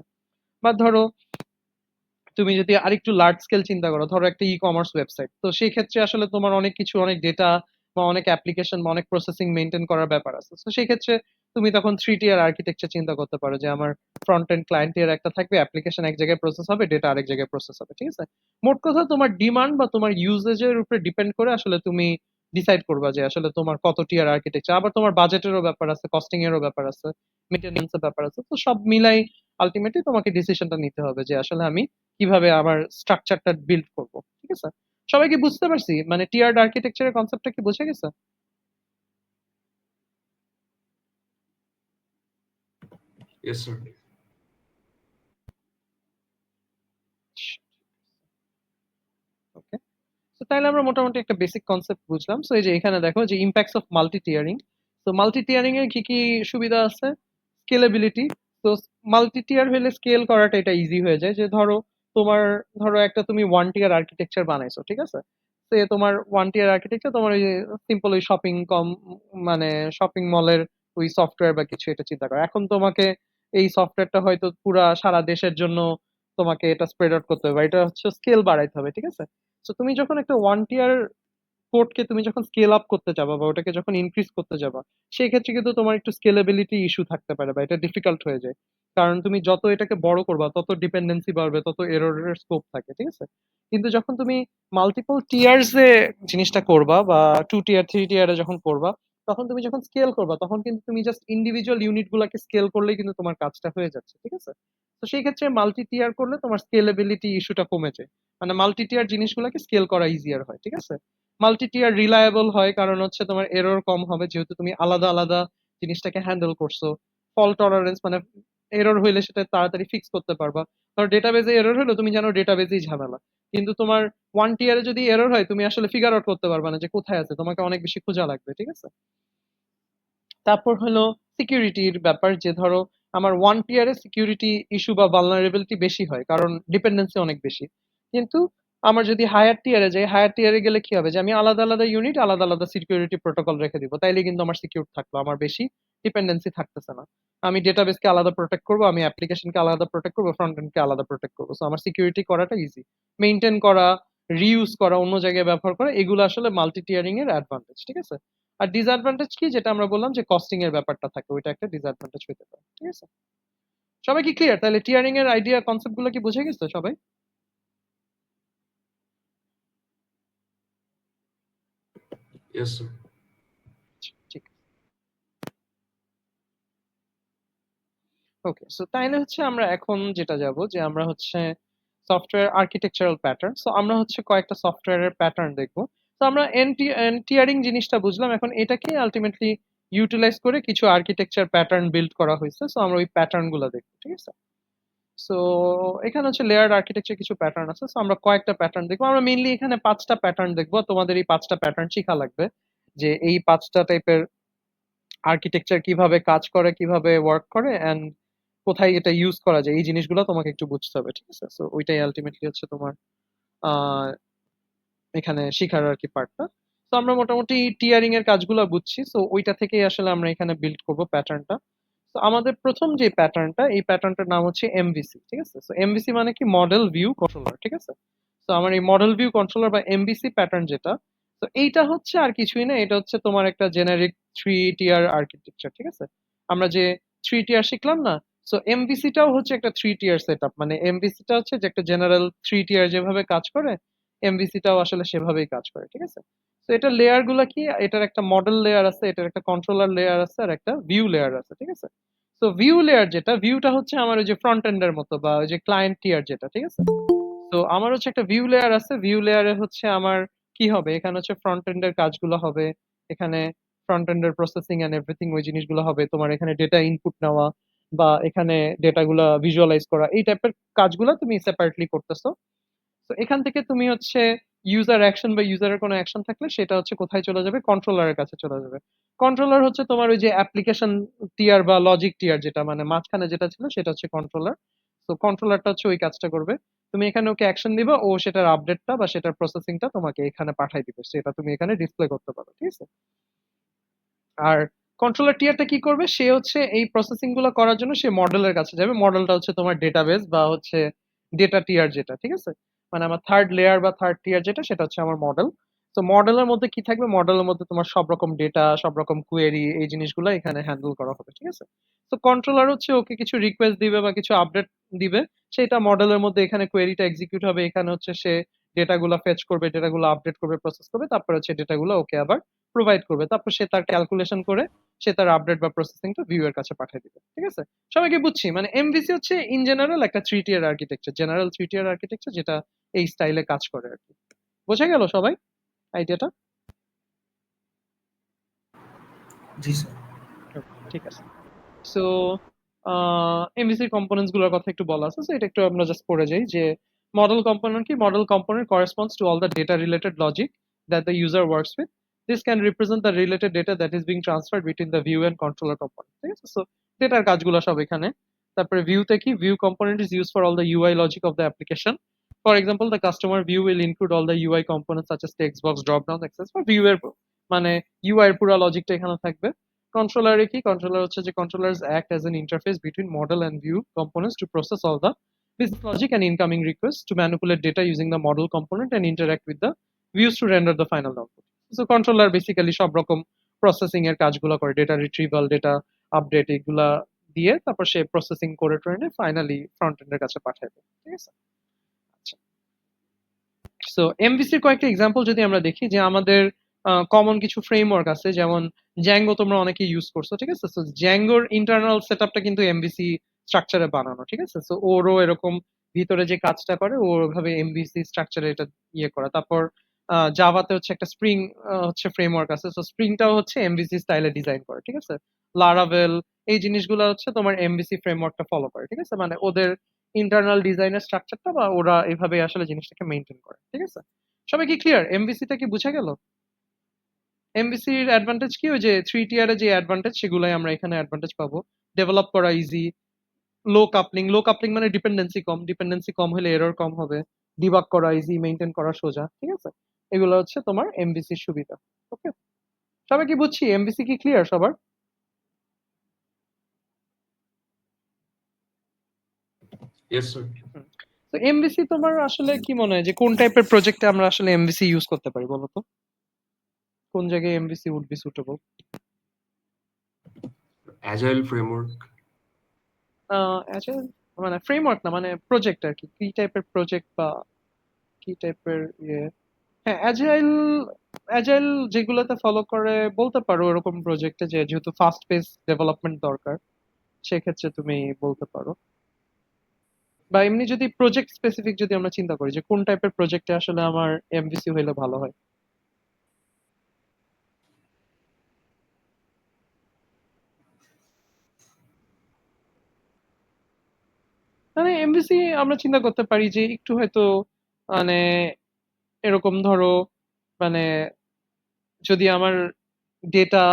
বা ধরো তুমি যদি আরেকটু লার্জ স্কেল চিন্তা করো, ধরো একটা ই কমার্স ওয়েবসাইট, তো সেই ক্ষেত্রে আসলে তোমার অনেক কিছু, অনেক ডেটা বা অনেক অ্যাপ্লিকেশন বা অনেক প্রসেসিং মেনটেন করার ব্যাপার আছে, তো সেই ক্ষেত্রে তুমি তখন 3 টিয়ার আর্কিটেকচার চিন্তা করতে পারো যে আমার ফ্রন্ট এন্ড ক্লায়েন্ট টিয়ার একটা থাকবে, অ্যাপ্লিকেশন এক জায়গায় প্রসেস হবে, ডেটা আরেক জায়গায় প্রসেস হবে, ঠিক আছে? মোট কথা তোমার ডিমান্ড বা তোমার ইউজেজের উপরে ডিপেন্ড করে আসলে তুমি ডিসাইড করবা যে আসলে তোমার কত টিয়ার আর্কিটেকচার, আবার তোমার বাজেটেরও ব্যাপার আছে, কস্টিং এরও ব্যাপার আছে, মেনটেনেন্সের ব্যাপার আছে, তো সব মিলাই আলটিমেটলি তোমাকে ডিসিশনটা নিতে হবে যে আসলে আমি কিভাবে আমার স্ট্রাকচারটা বিল্ড করব, ঠিক আছে? সবাই কি বুঝতে পারছি, মানে টিয়ার্ড আর্কিটেকচারের কনসেপ্টটা কি বুঝে গেছে? Yes sir. ওকে, তো তাহলে আমরা মোটামুটি একটা বেসিক কনসেপ্ট বুঝলাম। সো এই যে এখানে দেখো যে ইম্প্যাক্টস অফ মাল্টি টিয়ারিং। তো মাল্টি টিয়ারিং এর কি কি সুবিধা আছে? স্কেলেবিলিটি। তো মাল্টি টিয়ার হলে স্কেল করাটা এটা ইজি হয়ে যায়। যে ধরো তোমার, ধরো একটা তুমি ওয়ান টিয়ার আর্কিটেকচার বানাইছো, ঠিক আছে? তো তোমার ওয়ান টিয়ার আর্কিটেকচার, তোমার ওই সিম্পল ওই শপিং কম, মানে শপিং মলের ওই সফটওয়্যার বা কিছু, এটা চিন্তা করো। এখন তোমাকে এই সফটওয়্যারটা হয়তো পুরা সারা দেশের জন্য তোমাকে এটা স্প্রেড আউট করতে হবে, বা এটা হচ্ছে স্কেল বাড়াইতে হবে, ঠিক আছে? তো তুমি যখন একটা ওয়ান টিয়ার কোডকে তুমি যখন স্কেল আপ করতে যাবা বা ওটাকে যখন ইনক্রিজ করতে যাবা, সেই ক্ষেত্রে কিন্তু তোমার একটু স্কেলেবিলিটি ইস্যু থাকতে পারে বা এটা ডিফিকাল্ট হয়ে যায়। কারণ তুমি যত এটাকে বড় করবা তত ডিপেন্ডেন্সি বাড়বে, তত এররের স্কোপ থাকে, ঠিক আছে? কিন্তু যখন তুমি মাল্টিপল টিয়ার্স এ জিনিসটা করবা বা টু টিয়ার থ্রি টিয়ারে যখন করবা, তখন তুমি যখন স্কেল করবা তখন কিন্তু তুমি জাস্ট ইন্ডিভিজুয়াল ইউনিট গুলাকে স্কেল করলেই কিন্তু তোমার কাজটা হয়ে যাচ্ছে, ঠিক আছে? তো সেই ক্ষেত্রে মাল্টি টিয়ার করলে তোমার স্কেলেবিলিটি ইস্যুটা কমে যায়। মানে মাল্টি টিয়ার জিনিসগুলোকে স্কেল করা ইজিয়ার হয়, ঠিক আছে? মাল্টি টিয়ার রিলায়েবল হয় কারণ হচ্ছে তোমার এরর কম হবে, যেহেতু তুমি আলাদা আলাদা জিনিসটাকে হ্যান্ডেল করছো। ফল্ট টলারেন্স, মানে এরর হইলে সেটা তাড়াতাড়ি ফিক্স করতে পারবা। ধরো ডেটাবেজে এরর হলো, তুমি জানো ডেটাবেজেই ঝামেলা। কিন্তু তোমার ওয়ান টিয়ারে যদি এরর হয়, তুমি আসলে ফিগার আউট করতে পারবে না যে কোথায় আছে, তোমাকে অনেক বেশি খোঁজা লাগবে, ঠিক আছে? তারপর হলো সিকিউরিটির ব্যাপার। যে ধরো আমার ওয়ান টিয়ারে সিকিউরিটি ইস্যু বা ভালনারেবিলিটি বেশি হয় কারণ ডিপেন্ডেন্সি অনেক বেশি। কিন্তু আমার যদি হায়ার টিয়ারে যাই, হায়ার টিয়ারে গেলে কি হবে যে আমি আলাদা আলাদা ইউনিট আলাদা আলাদা সিকিউরিটি প্রোটোকল রেখে দিব, তাইলে কিন্তু আমার সিকিউর থাকলো, আমার বেশি ডিপেন্ডেন্সি থাকতেছে না। আমি ডেটাবেসকে আলাদা প্রোটেক্ট করবো, আমি অ্যাপ্লিকেশনকে আলাদা প্রোটেক্ট করবো, ফ্রন্ট এন্ডকে আলাদা প্রোটেক্ট করবো। সো আমার সিকিউরিটি করাটা ইজি। মেনটেন করা, রিইউজ করা, অন্য জায়গায় ব্যবহার করা, এগুলো আসলে মাল্টি টিয়ারিং এর অ্যাডভান্টেজ, ঠিক আছে? আর ডিসঅ্যাডভান্টেজ কি, যেটা আমরা বললাম যে কস্টিং এর ব্যাপারটা থাকে, ওইটা একটা ডিসঅ্যাডভান্টেজ হতে পারে, ঠিক আছে? সবাই কি ক্লিয়ার? তাহলে টিয়ারিং এর আইডিয়া কনসেপ্ট গুলো কি বুঝে গেছো সবাই? Yes sir. ঠিক। ওকে, সো তাইলে হচ্ছে আমরা এখন যেটা যাব যে আমরা হচ্ছে সফটওয়্যার আর্কিটেকচারাল প্যাটার্ন। সো আমরা হচ্ছে কয়েকটা সফটওয়্যারের প্যাটার্ন দেখবো। তো আমরা টিয়ারিং জিনিসটা বুঝলাম, এখন এটাকে আলটিমেটলি ইউটিলাইজ করে কিছু আর্কিটেকচার প্যাটার্ন বিল্ড করা হয়েছে। সো আমরা ওই প্যাটার্ন গুলো দেখবো, ঠিক আছে? সো এখানে হচ্ছে লেয়ার্ড আর্কিটেকচার কিছু প্যাটার্ন আছে। সো আমরা কয়েকটা প্যাটার্ন দেখবো। আমরা মেইনলি এখানে পাঁচটা প্যাটার্ন দেখবো। তোমাদের এই পাঁচটা প্যাটার্ন শেখা লাগবে, যে এই পাঁচটা টাইপের আর্কিটেকচার কিভাবে কাজ করে, কিভাবে ওয়ার্ক করে, এন্ড কোথায় এটা ইউজ করা যায়, এই জিনিসগুলো তোমাকে একটু বুঝতে হবে, ঠিক আছে? সো ওইটাই আলটিমেটলি হচ্ছে তোমার আহ এখানে শিখার আর কি পার্টটা। তো আমরা মোটামুটি টিয়ারিং এর কাজগুলো বুঝছি, সো ওইটা থেকেই আসলে আমরা এখানে বিল্ড করব প্যাটার্নটা। তো আমাদের প্রথম যে প্যাটার্নটা, এই প্যাটার্নটার নাম হচ্ছে এমভিসি, ঠিক আছে? তো এমভিসি মানে কি, মডেল ভিউ কন্ট্রোলার, ঠিক আছে? তো আমার এই মডেল ভিউ কন্ট্রোলার বা এমভিসি প্যাটার্ন যেটা, তো এইটা হচ্ছে আর কিছুই না, এটা হচ্ছে তোমার একটা জেনারিক থ্রি টিয়ার আর্কিটেকচার, ঠিক আছে? আমরা যে থ্রি টিয়ার শিখলাম না, সো এমভিসিটাও হচ্ছে একটা থ্রি টিয়ার সেট আপ। মানে এমভিসিটা হচ্ছে যে একটা জেনারেল থ্রি টিয়ার যেভাবে কাজ করে, এমভিসিটাও আসলে সেভাবেই কাজ করে, ঠিক আছে? তো এটার লেয়ার গুলা কি, এটার একটা মডেল লেয়ার আছে, এটার একটা কন্ট্রোলার লেয়ার আছে, আর একটা ভিউ লেয়ার আছে, ঠিক আছে? তো ভিউ লেয়ার যেটা, ভিউটা হচ্ছে আমার ওই যে ফ্রন্ট এন্ডের মতো বা ওই যে ক্লায়েন্ট টিয়ার যেটা, ঠিক আছে? তো আমার হচ্ছে একটা ভিউ লেয়ার আছে, ভিউ লেয়ারে হচ্ছে আমার কি হবে, এখানে হচ্ছে ফ্রন্ট এন্ডের কাজগুলো হবে। এখানে ফ্রন্ট এন্ডের প্রসেসিং এন্ড এভরিথিং, ওই জিনিসগুলো হবে। তোমার এখানে ডেটা ইনপুট নেওয়া বা এখানে ডেটাগুলা ভিজুয়ালাইজ করা, এই টাইপের কাজগুলো তুমি সেপারেটলি করতেছো। তো এখান থেকে তুমি হচ্ছে ইউজার অ্যাকশন বা ইউজারের কোনো অ্যাকশন থাকলে সেটা হচ্ছে কোথায় চলে যাবে, কন্ট্রোলারের কাছে চলে যাবে। কন্ট্রোলার হচ্ছে তোমার ওই যে অ্যাপ্লিকেশন টিয়ার বা লজিক টিয়ার, যেটা মানে মাঝখানে যেটা ছিল সেটা হচ্ছে কন্ট্রোলার। তো কন্ট্রোলারটা হচ্ছে ওই কাজটা করবে। তুমি এখানে ওকে অ্যাকশন দিবা, ও সেটার আপডেটটা বা সেটার প্রসেসিংটা তোমাকে এখানে পাঠাই দিবে, সেটা তুমি এখানে ডিসপ্লে করতে পারো, ঠিক আছে? আর কন্ট্রোলার টিয়ারটা কি করবে, সে হচ্ছে এই প্রসেসিং গুলো করার জন্য সে মডেলের কাছে যাবে। মডেলটা হচ্ছে তোমার ডেটাবেস বা হচ্ছে ডেটা টিয়ার যেটা, ঠিক আছে? মানে আমার থার্ড লেয়ার বা থার্ড টিয়ার যেটা, সেটা হচ্ছে আমার মডেল। তো মডেলের মধ্যে কি থাকবে, মডেলের মধ্যে তোমার সব রকম ডেটা, সব রকম কোয়েরি, এই জিনিসগুলো এখানে হ্যান্ডেল করা হবে, ঠিক আছে? তো কন্ট্রোলার হচ্ছে ওকে কিছু রিকোয়েস্ট দিবে বা কিছু আপডেট দিবে, সেটা মডেলের মধ্যে এখানে কোয়েরিটা এক্সিকিউট হবে, এখানে হচ্ছে সে ডেটাগুলো ফেচ করবে, ডেটাগুলো আপডেট করবে, প্রসেস করবে, তারপর হচ্ছে ডেটাগুলো ওকে আবার প্রোভাইড করবে, তারপর সে তার ক্যালকুলেশন করে সে তার আপডেট বা প্রসেসিংটা ভিউ এর কাছে পাঠিয়ে দিবে, ঠিক আছে? সবাইকে বুঝছি? মানে এমভিসি হচ্ছে ইন জেনারেল একটা থ্রি টিয়ার আর্কিটেকচার, জেনারেল থ্রি টিয়ার আর্কিটেকচার, যেটা এই স্টাইলে কাজ করে আর কি। বোঝা গেল সবাই আইডিয়াটা? জি স্যার। ঠিক আছে। সো এমভিসি কম্পোনেন্টস গুলোর কথা একটু বলা আছে, সো এটা একটু আমরা জাস্ট পড়ে যাই যে মডেল কম্পোনেন্ট কি, model component corresponds to all the data related logic that the user works with. This can represent the related data that is being transferred between the view and controller component, ঠিক আছে? So ডেটার কাজগুলো সব এখানে। তারপরে ভিউতে কি, view component is used for all the UI logic of the application. For example, the customer view will include all the UI components such as text box, drop down, access বা view এর মানে UI এর পুরো লজিকটা এখানে থাকবে। কন্ট্রোলারে কি, controller হচ্ছে যে controllers act as an interface between model and view components to process all the business logic and incoming requests to manipulate data using the model component and interact with the views to render the final output. So controller basically সব রকম processing এর কাজগুলো করে, data retrieval, data update এগুলা দিয়ে তারপর সে processing করে টরে ফাইনালি ফ্রন্ট এন্ডের কাছে পাঠায় দেয়, ঠিক আছে? আচ্ছা, সো এমভিসির কয়েকটা এক্সাম্পল যদি আমরা দেখি, যে আমাদের কমন কিছু ফ্রেমওয়ার্ক আছে, যেমন জ্যাঙ্গো তোমরা অনেকে ইউজ করছো, ঠিক আছে? সো জ্যাঙ্গোর ইন্টারনাল সেটআপটা কিন্তু এমভিসি স্ট্রাকচারে বানানো, ঠিক আছে? সো ওরও এরকম ভিতরে যে কাজটা করে ও ওভাবে এমভিসি স্ট্রাকচারে এটা ইয়ে করা। তারপর জাভাতে হচ্ছে একটা স্প্রিং হচ্ছে ফ্রেমওয়ার্ক আছে, সো স্প্রিংটাও হচ্ছে এমভিসি স্টাইলে ডিজাইন করে, ঠিক আছে? লারাভেল, এই জিনিসগুলো হচ্ছে তোমার এমভিসি ফ্রেমওয়ার্কটা ফলো করে, ঠিক আছে? মানে ওদের ইন্টারনাল ডিজাইনের স্ট্রাকচারটা বা ওরা এভাবে আসলে জিনিসটাকে মেনটেন করে, ঠিক আছে? সবাই কি ক্লিয়ার? এমভিসিটা কি বুঝা গেল? এমভিসির অ্যাডভান্টেজ কি, ওই যে 3 টিয়ারে যে অ্যাডভান্টেজ সেগুলাই আমরা এখানে অ্যাডভান্টেজ পাবো। ডেভেলপ করা ইজি, লো কাপলিং মানে ডিপেন্ডেন্সি কম হলে এরর কম হবে, ডিবাগ করা ইজি, মেইনটেইন করা সোজা, ঠিক আছে? এগুলো হচ্ছে তোমার এমভিসির সুবিধা। ওকে, সবাই কি বুঝছি? এমভিসি কি ক্লিয়ার সবার? Yes sir. তো এমভিসি তোমার আসলে কি মনে হয় যে কোন টাইপের প্রজেক্টে আমরা আসলে এমভিসি ইউজ করতে পারি বলো তো? কোন জায়গায় MVC would be suitable? Agile framework. Agile মানে ফ্রেমওয়ার্ক না, মানে প্রজেক্ট আর কি, কি টাইপের প্রজেক্ট বা কি টাইপের ইয়ে। হ্যাঁ, অ্যাজাইল, অ্যাজাইল যেগুলোতে ফলো করে বলতে পারো এরকম প্রজেক্টে, যে যেহেতু ফাস্ট পেস ডেভেলপমেন্ট দরকার সেক্ষেত্রে তুমি বলতে পারো। বা এমনি যদি প্রজেক্ট স্পেসিফিক যদি আমরা চিন্তা করি যে কোন টাইপের প্রজেক্টে আসলে আমার এমভিসি হইলে ভালো হয়, মানে এমভিসি আমরা চিন্তা করতে পারি যে একটু হয়তো মানে এরকম ধরো, মানে যদি আমার ডেটা,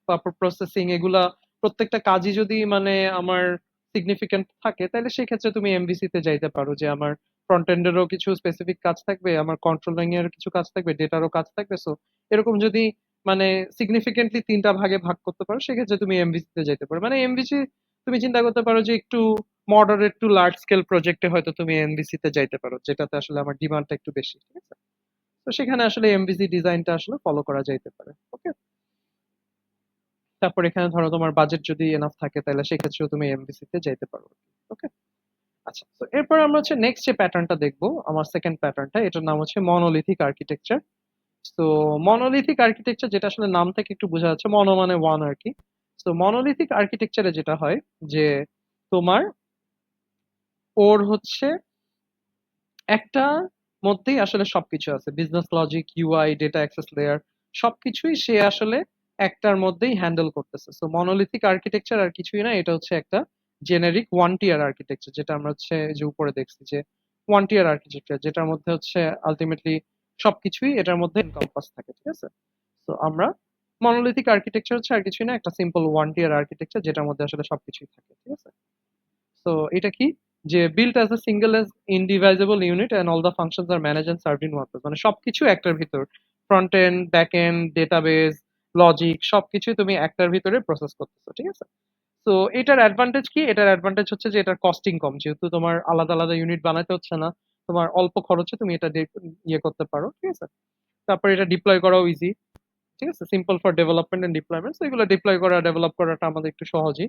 তারপর প্রসেসিং এগুলা প্রত্যেকটা কাজই যদি মানে আমার সিগনিফিকেন্ট থাকে, তাহলে সেক্ষেত্রে তুমি এমভিসি তে যাইতে পারো, যে আমার ফ্রন্ট এন্ডেরও কিছু স্পেসিফিক কাজ থাকবে, আমার কন্ট্রোলিং এর কিছু কাজ থাকবে, ডেটারও কাজ থাকবে। সো এরকম যদি মানে সিগনিফিকেন্টলি 3টা ভাগে ভাগ করতে পারো সেক্ষেত্রে তুমি এমভিসি তে যাইতে পারো। মানে এমভিসি তুমি চিন্তা করতে পারো যে একটু মডারেট টু লার্জ স্কেল প্রজেক্টে হয়তো তুমি এমভিসি তে যাইতে পারো, যেটাতে আসলে আমার ডিমান্ডটা একটু বেশি, ঠিক আছে? তো সেখানে আসলে এমভিসি ডিজাইনটা আসলে ফলো করা যাইতে পারে। ওকে, তারপর এখানে ধরো তোমার বাজেট যদি এনাফ থাকে তাহলে সেক্ষেত্রেও তুমি এমভিসি তে যাইতে পারো। ওকে, আচ্ছা, তো এরপর আমরা হচ্ছে নেক্সট যে প্যাটার্নটা দেখবো, আমার সেকেন্ড প্যাটার্নটা, এটার নাম হচ্ছে মনোলিথিক আর্কিটেকচার। তো মনোলিথিক আর্কিটেকচার, যেটা আসলে নাম থেকে একটু বোঝা যাচ্ছে, মনো মানে ওয়ান আর কি। তো মনোলিথিক আর্কিটেকচারে যেটা হয় যে তোমার ওর হচ্ছে একটা মধ্যেই আসলে সবকিছু আছে, business logic, UI, data access layer, সবকিছুই সে আসলে একটার মধ্যেই হ্যান্ডেল করতেছে। সো মনোলিথিক আর্কিটেকচার আর কিছুই না, এটা হচ্ছে একটা জেনেরিক ওয়ান টিয়ার আর্কিটেকচার, যেটা আমরা হচ্ছে যে উপরে দেখছি যে ওয়ান টিয়ার আর্কিটেকচার, যেটার মধ্যে হচ্ছে আলটিমেটলি সবকিছুই এটার মধ্যে এনকম্পাস থাকে, ঠিক আছে? তো আমরা মনোলিথিক আর্কিটেকচার হচ্ছে আর কিছুই না, একটা সিম্পল ওয়ান টিয়ার আর্কিটেকচার যেটার মধ্যে আসলে সবকিছুই থাকে, ঠিক আছে? তো এটা কি, যে built as a single as indivisible unit and all the functions are managed and served in one place, মানে সবকিছু একটার ভিতর, front end, back end, database, logic, সবকিছু তুমি একটার ভিতরে প্রসেস করতেছো, ঠিক আছে? তো এটার অ্যাডভান্টেজ কি, এটার অ্যাডভান্টেজ হচ্ছে যে এটার কস্টিং কম, যেহেতু তোমার আলাদা আলাদা ইউনিট বানাতে হচ্ছে না, তোমার অল্প খরচে তুমি এটা ইয়ে করতে পারো, ঠিক আছে? তারপর এটা ডিপ্লয় করাও ইজি, ঠিক আছে? Simple for development and deployment, এগুলো ডিপ্লয় করা, ডেভেলপ করাটা আমাদের একটু সহজই।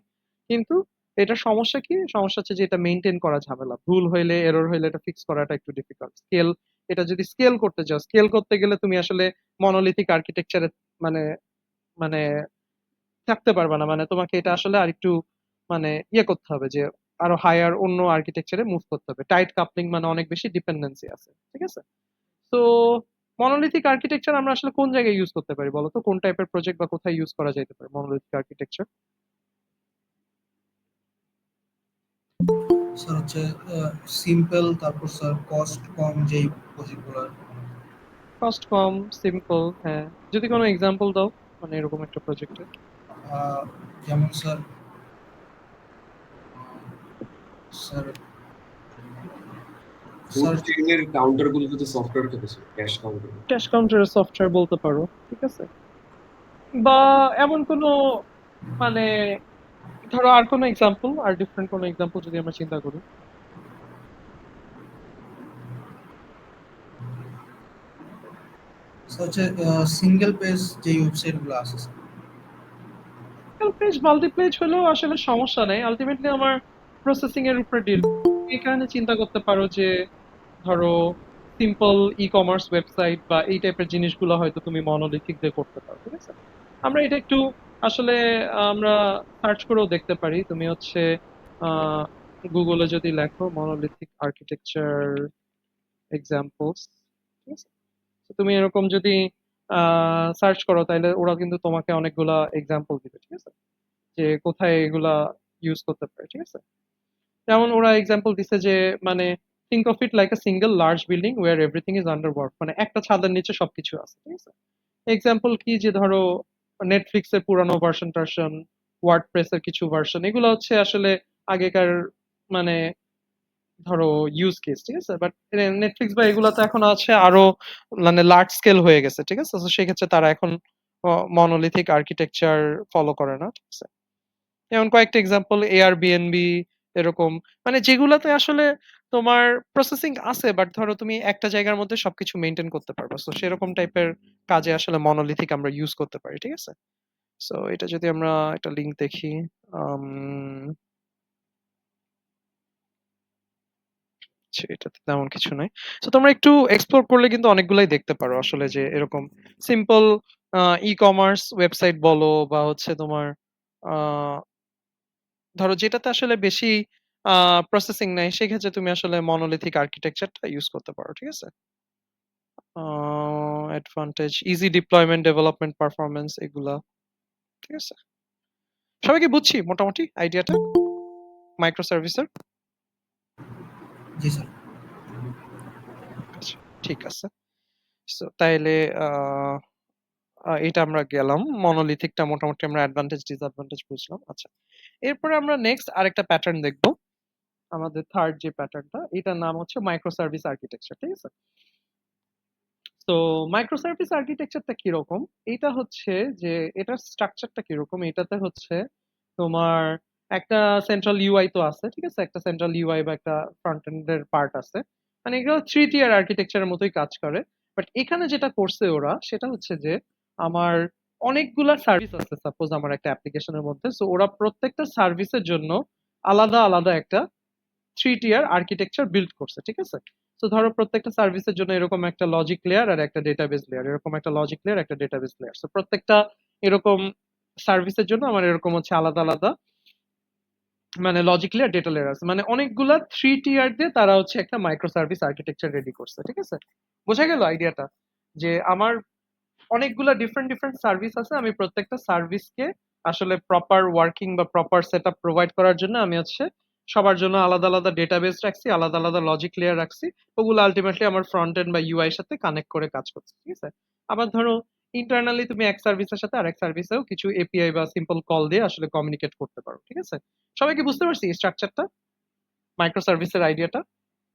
কিন্তু এটা সমস্যা কি, সমস্যা হচ্ছে যে এটা মেনটেন করা ঝামেলা, ভুল হইলে, এরর হইলে এটা ফিক্স করাটা একটু ডিফিকাল্ট। স্কেল, এটা যদি স্কেল করতে চাও, স্কেল করতে গেলে তুমি আসলে মনোলিথিক আর্কিটেকচারে মানে মানে থাকতে পারবে না, মানে তোমাকে এটা আসলে আরেকটু মানে ইয়ে করতে হবে, যে আরো হায়ার অন্য আর্কিটেকচারে মুভ করতে হবে। টাইট কাপলিং মানে অনেক বেশি ডিপেন্ডেন্সি আছে, ঠিক আছে? তো মনোলিথিক আর্কিটেকচার আমরা আসলে কোন জায়গায় ইউজ করতে পারি বলো তো? কোন টাইপের প্রজেক্ট বা কোথায় ইউজ করা যেতে পারে মনোলিথিক আর্কিটেকচার? স্যার হচ্ছে সিম্পল, তারপর স্যার কস্ট কম যেই প্রজেক্টগুলো। কস্ট কম, সিম্পল, হ্যাঁ। যদি কোনো এক্সাম্পল দাও মানে এরকম একটা প্রজেক্টের। যেমন স্যার স্যার ফুড স্যার চেইনের কাউন্টার গুলোতে তো সফটওয়্যার থাকে, ক্যাশ কাউন্টার। ক্যাশ কাউন্টারের সফটওয়্যার বলতে পারো, ঠিক আছে। বা এমন কোনো মানে ধরো আর কোনো এক্সাম্পল, আর ডিফারেন্ট কোনো এক্সাম্পল যদি আমরা চিন্তা করি। স্যার হচ্ছে সিঙ্গেল পেজ যে ওয়েবসাইটগুলো আছে sir. Single page multi page হলেও আসলে সমস্যা নেই, আলটিমেটলি আমার প্রসেসিং এর উপরে ডিল। এই কারণে চিন্তা করতে পারো যে ধরো সিম্পল ই কমার্স ওয়েবসাইট বা এই টাইপের জিনিসগুলো হয়তো তুমি মনোলিথিক দিয়ে করতে পারো, ঠিক আছে। আমরা এটা একটু আসলে আমরা সার্চ করেও দেখতে পারি। তুমি হচ্ছে গুগলে যদি লেখো মনোলিথিক আর্কিটেকচার এক্সাম্পলস, ঠিক আছে। তো তুমি এরকম যদি সার্চ করো তাহলে ওরা কিন্তু তোমাকে অনেকগুলা এক্সাম্পল দিবে, ঠিক আছে, যে কোথায় এগুলা ইউজ করতে পারে, ঠিক আছে। যেমন ওরা এক্সাম্পল দিছে যে মানে think of it like a single large building where everything is under work, মানে একটা ছাদের নিচে সবকিছু আছে, ঠিক আছে। এক্সাম্পল কি, যে ধরো নেটফ্লিক্স এর পুরানো ভার্সন টার্সন, ওয়ার্ডপ্রেস এর কিছু ভার্সন, এগুলো হচ্ছে আসলে আগেকার মানে ধরো ইউজ কেস, ঠিক আছে। বাট নেটফ্লিক্স বা এগুলো তো এখন আছে আরো মানে লার্জ স্কেল হয়ে গেছে, ঠিক আছে। তো সেক্ষেত্রে তারা এখন মনোলিথিক আর্কিটেকচার ফলো করে না, ঠিক আছে। যেমন কয়েকটা এক্সাম্পল এয়ারবিএনবি এরকম, মানে যেগুলাতে আসলে তোমার প্রসেসিং আছে বাট ধরো তুমি একটা জায়গার মধ্যে সবকিছু মেনটেন করতে পারবে, তো সেরকম টাইপের কাজে আসলে মনোলিথিক আমরা ইউজ করতে পারি, ঠিক আছে। সো এটা যদি আমরা একটা লিংক দেখি, এটাতে তেমন কিছু নাই। তো তোমরা একটু এক্সপ্লোর করলে কিন্তু অনেকগুলাই দেখতে পারো আসলে, যে এরকম সিম্পল ই কমার্স ওয়েবসাইট বলো বা হচ্ছে তোমার আহ ধরো যেটাতে আসলে বেশি প্রসেসিং নাই, সেক্ষেত্রে তুমি আসলে মনোলিথিক আর্কিটেকচারটা ইউজ করতে পারো, ঠিক আছে। Advantage, easy deployment, development performance, এগুলা, ঠিক আছে। সবাইকে বুঝছি মোটামুটি আইডিয়াটা মাইক্রো সার্ভিসের। জি স্যার। আচ্ছা, ঠিক আছে। সো তাইলে আহ এটা আমরা গেলাম, মনোলিথিকটা মোটামুটি আমরা অ্যাডভান্টেজ ডিসঅ্যাডভান্টেজ বুঝলাম। আচ্ছা, এরপরে আমরা নেক্সট আরেকটা প্যাটার্ন দেখবো, আমাদের থার্ড যে প্যাটার্নটা, এটার নাম হচ্ছে মাইক্রো সার্ভিস আর্কিটেকচার, ঠিক আছে। তো মাইক্রো সার্ভিস আর্কিটেকচারটা কিরকম, এটা হচ্ছে যে এটার স্ট্রাকচারটা কিরকম, এটাতে হচ্ছে তোমার একটা সেন্ট্রাল ইউআই তো আছে, ঠিক আছে, একটা সেন্ট্রাল ইউআই বা একটা ফ্রন্ট এন্ডের পার্ট আছে, মানে এগুলো থ্রি টিয়ার আর্কিটেকচারের মতোই কাজ করে। বাট এখানে যেটা করছে ওরা সেটা হচ্ছে যে আমার অনেকগুলা সার্ভিস আছে সাপোজ আমার একটা অ্যাপ্লিকেশনের মধ্যে, সো ওরা প্রত্যেকটা সার্ভিসের জন্য আলাদা আলাদা একটা থ্রি টিয়ার আর্কিটেকচার বিল্ড করছে, ঠিক আছে। তো ধরো প্রত্যেকটা সার্ভিসের জন্য এরকম একটা লজিক লেয়ার আর একটা ডেটাবেস লেয়ার, এরকম একটা লজিক লেয়ার একটা ডেটাবেস লেয়ার, তো প্রত্যেকটা এরকম সার্ভিসের জন্য আমার এরকম হচ্ছে আলাদা আলাদা মানে লজিক লেয়ার ডেটা লেয়ার আছে, মানে অনেকগুলা থ্রি টিয়ার দিয়ে তারা হচ্ছে একটা মাইক্রো সার্ভিস আর্কিটেকচার রেডি করছে, ঠিক আছে। বোঝা গেল আইডিয়াটা, যে আমার অনেকগুলা ডিফারেন্ট ডিফারেন্ট সার্ভিস আছে, আমি প্রত্যেকটা সার্ভিসকে আসলে প্রপার ওয়ার্কিং বা প্রপার সেটআপ প্রোভাইড করার জন্য আমি হচ্ছে সবার জন্য আলাদা আলাদা ডেটাবেস রাখছি, আলাদা আলাদা লজিক লেয়ার রাখছি, ওগুলো আলটিমেটলি আমার ফ্রন্ট এন্ড বা ইউআই এর সাথে কানেক্ট করে কাজ করছে, ঠিক আছে। আবার ধরো ইন্টারনালি তুমি এক সার্ভিসের সাথে আরেক সার্ভিসেও কিছু এপিআই বা সিম্পল কল দিয়ে আসলে কমিউনিকেট করতে পারো, ঠিক আছে। সবাই কি বুঝতে পারছি স্ট্রাকচারটা, মাইক্রো সার্ভিসের আইডিয়াটা?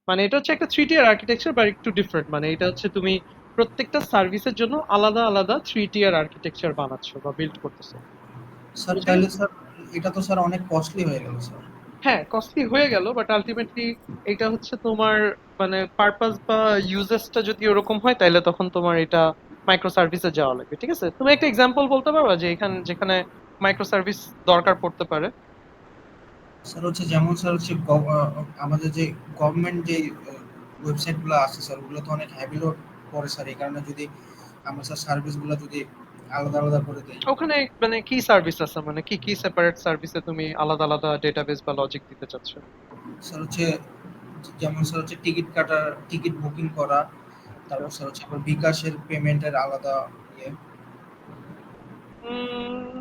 মানে এটা হচ্ছে একটা থ্রি টিয়ার আর্কিটেকচার বা একটু ডিফারেন্ট, মানে এটা হচ্ছে তুমি প্রত্যেকটা সার্ভিসের জন্য আলাদা আলাদা থ্রি টিয়ার আর্কিটেকচার বানাচ্ছো বা বিল্ড করতেছো, স্যার বুঝে গেল? তাহলে স্যার এটা তো স্যার অনেক কস্টলি হয়ে গেল স্যার। হ্যাঁ, কস্টলি হয়ে গেল বাট আলটিমেটলি এটা হচ্ছে তোমার মানে পারপাস বা ইউজেসটা যদি ওরকম হয় তাহলে তখন তোমার এটা মাইক্রো সার্ভিসে যাওয়া লাগবে, ঠিক আছে। তুমি একটা এক্সাম্পল বলতে পারবা যে এখানে যেখানে মাইক্রো সার্ভিস দরকার পড়তে পারে? স্যার হচ্ছে যেমন স্যার হচ্ছে আমাদের যে গভর্নমেন্ট যে ওয়েবসাইটগুলো আছে স্যার, ওগুলো তো অনেক হ্যাভি লোড পড়ে স্যার। এই কারণে যদি আমরা স্যার সার্ভিসগুলো যদি আলাদা আলাদা করে দেই। ওখানে মানে কি সার্ভিস আছে, মানে কি কি সেপারেট সার্ভিসে তুমি আলাদা আলাদা ডেটাবেস বা লজিক দিতে চাচ্ছ? স্যার হচ্ছে যেমন স্যার হচ্ছে টিকিট কাটার, টিকিট বুকিং করা, আচ্ছা। তারপর স্যার হচ্ছে আবার বিকাশের পেমেন্টের আলাদা ইয়ে। উম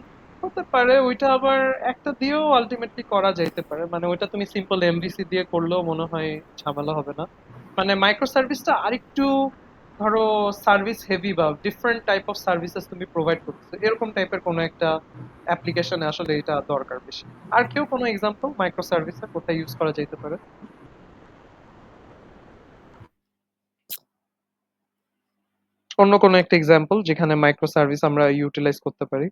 হতে পারে ওইটা আবার একটা দিয়েও আলটিমেটলি করা যাইতে পারে, মানে ওইটা তুমি সিম্পল এমভিসি দিয়ে করলেও মনে হয় ঝামেলা হবে না। মানে মাইক্রো সার্ভিসটা আরেকটু ধরো সার্ভিস হেভি বা ডিফারেন্ট টাইপ অফ সার্ভিসেস তুমি প্রোভাইড করতেছো, এরকম টাইপের কোনো একটা অ্যাপ্লিকেশনে আসলে এটা দরকার বেশি। আর কেউ কোনো এক্সাম্পল মাইক্রো সার্ভিসে কোথায় ইউজ করা যাইতে পারে? অন্য কোনো একটা এক্সাম্পল যেখানে মাইক্রো সার্ভিস আমরা ইউটিলাইজ করতে পারি?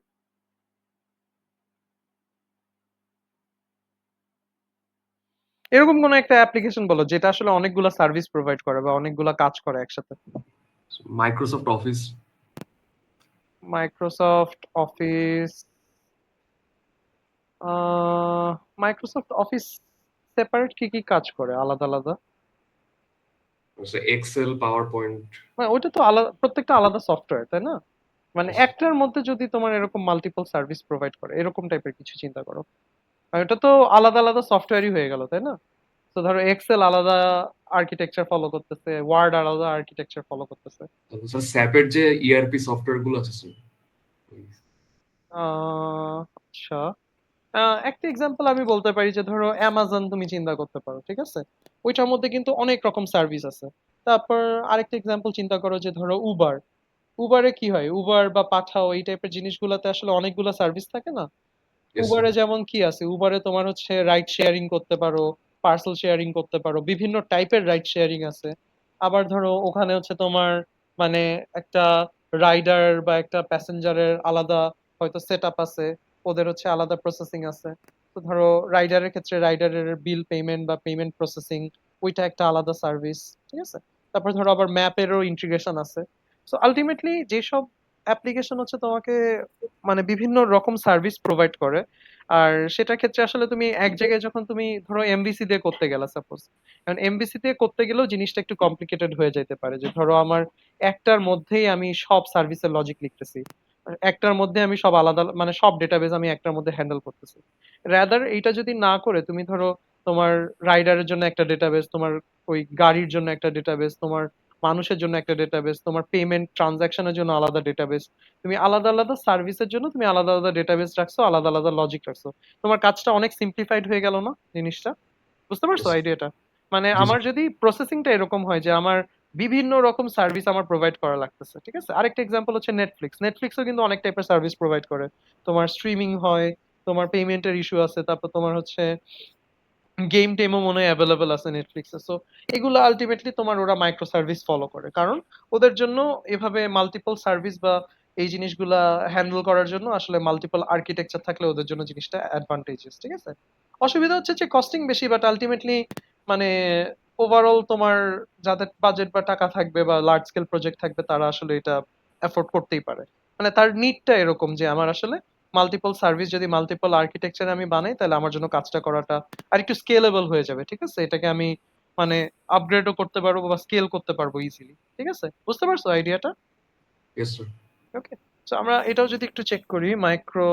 এরকম কোনো একটা অ্যাপ্লিকেশন বলো যেটা আসলে অনেকগুলা সার্ভিস প্রোভাইড করে বা অনেকগুলা কাজ করে একসাথে। Microsoft office. Microsoft office. Microsoft office separate কি কি কাজ করে আলাদা আলাদা? Excel, PowerPoint. মানে ওইটা তো আলাদা, প্রত্যেকটা আলাদা সফটওয়্যার তাই না? মানে একটার মধ্যে যদি তোমার এরকম মাল্টিপল সার্ভিস প্রোভাইড করে এরকম টাইপের কিছু চিন্তা করো, আর এটা তো আলাদা আলাদা সফটওয়্যারই হয়ে গেল তাই না? তো ধরো এক্সেল আলাদা আর্কিটেকচার ফলো করতেছে, ওয়ার্ড আলাদা আর্কিটেকচার ফলো করতেছে। স্যাপের যে ইআরপি সফটওয়্যার গুলো আছে স্যার। আচ্ছা, একটা এক্সাম্পল আমি বলতে পারি যে ধরো অ্যামাজন তুমি চিন্তা করতে পারো, ঠিক আছে? ওইটার মধ্যে কিন্তু অনেক রকম সার্ভিস আছে। তারপর আরেকটা এক্সাম্পল চিন্তা করো যে ধরো উবার। উবারে কি হয়, উবার বা পাঠাও এই টাইপের জিনিসগুলোতে আসলে অনেকগুলো সার্ভিস থাকে না? Yes sir. উবারে যেমন কি আছে, উবারে তোমার হচ্ছে রাইড শেয়ারিং করতে পারো, পার্সেল শেয়ারিং করতে পারো, বিভিন্ন টাইপের রাইড শেয়ারিং আছে। আবার ধরো ওখানে হচ্ছে তোমার মানে একটা রাইডার বা একটা প্যাসেঞ্জারের আলাদা হয়তো সেট আপ আছে, ওদের হচ্ছে আলাদা প্রসেসিং আছে। তো ধরো রাইডারের ক্ষেত্রে রাইডারের বিল পেমেন্ট বা পেমেন্ট প্রসেসিং, ওইটা একটা আলাদা সার্ভিস, ঠিক আছে? তারপর ধরো আবার ম্যাপেরও ইন্টিগ্রেশন আছে। সো আলটিমেটলি যেসব অ্যাপ্লিকেশন হচ্ছে তোমাকে মানে বিভিন্ন রকম সার্ভিস প্রোভাইড করে, আর সেটার ক্ষেত্রে আসলে তুমি এক জায়গায় যখন তুমি ধরো এমভিসি দিয়ে করতে গেলা সাপোজ, কারণ এমভিসি দিয়ে করতে গেলেও জিনিসটা একটু কমপ্লিকেটেড হয়ে যেতে পারে যে ধরো আমার একটার মধ্যেই আমি সব সার্ভিসের লজিক লিখতেছি, একটার মধ্যে আমি সব আলাদা মানে সব ডেটাবেস আমি একটার মধ্যে হ্যান্ডেল করতেছি। রাদার এইটা যদি না করে তুমি ধরো তোমার রাইডারের জন্য একটা ডেটাবেস, তোমার ওই গাড়ির জন্য একটা ডেটাবেস, তোমার মানুষের জন্য একটা ডেটাবেস, তোমার পেমেন্ট ট্রানজাকশনের জন্য আলাদা ডেটাবেস, তুমি আলাদা আলাদা সার্ভিসের জন্য তুমি আলাদা আলাদা ডেটাবেস রাখছো, আলাদা আলাদা লজিক রাখছো, তোমার কাজটা অনেক সিম্পলিফাইড হয়ে গেল না জিনিসটা? বুঝতে পারছো ইয়েস। আইডিয়াটা? মানে জি আমার স্যার। যদি প্রসেসিংটা এরকম হয় যে আমার বিভিন্ন রকম সার্ভিস আমার প্রোভাইড করা লাগতেছে, ঠিক আছে? আরেকটা এক্সাম্পল হচ্ছে নেটফ্লিক্স। নেটফ্লিক্সও কিন্তু অনেক টাইপের সার্ভিস প্রোভাইড করে। তোমার স্ট্রিমিং হয়, তোমার পেমেন্টের ইস্যু আছে, তারপর তোমার হচ্ছে গেম টেমও মনে হয় অ্যাভেলেবেল আছে নেটফ্লিক্সে। সো এগুলো আলটিমেটলি তোমার ওরা মাইক্রো সার্ভিস ফলো করে, কারণ ওদের জন্য এভাবে মাল্টিপল সার্ভিস বা এই জিনিসগুলা হ্যান্ডেল করার জন্য আসলে মাল্টিপল আর্কিটেকচার থাকলে ওদের জন্য জিনিসটা অ্যাডভান্টেজেস, ঠিক আছে? অসুবিধা হচ্ছে যে কস্টিং বেশি, বাট আলটিমেটলি মানে ওভারঅল তোমার যাদের বাজেট বা টাকা থাকবে বা লার্জ স্কেল প্রজেক্ট থাকবে তারা আসলে এটা অ্যাফোর্ড করতেই পারে। মানে তার নিডটা এরকম যে আমার আসলে মাল্টিপল সার্ভিস যদি মাল্টিপল আর্কিটেকচার আমি বানাই তাহলে আমার জন্য কাজটা করাটা আর একটু স্কেলেবল হয়ে যাবে, ঠিক আছে? এটাকে আমি মানে আপগ্রেডও করতে পারবো বা স্কেল করতে পারবো ইজিলি, ঠিক আছে? বুঝতে পারছো আইডিয়াটা? Yes sir. ওকে, তো আমরা এটাও যদি একটু চেক করি, micro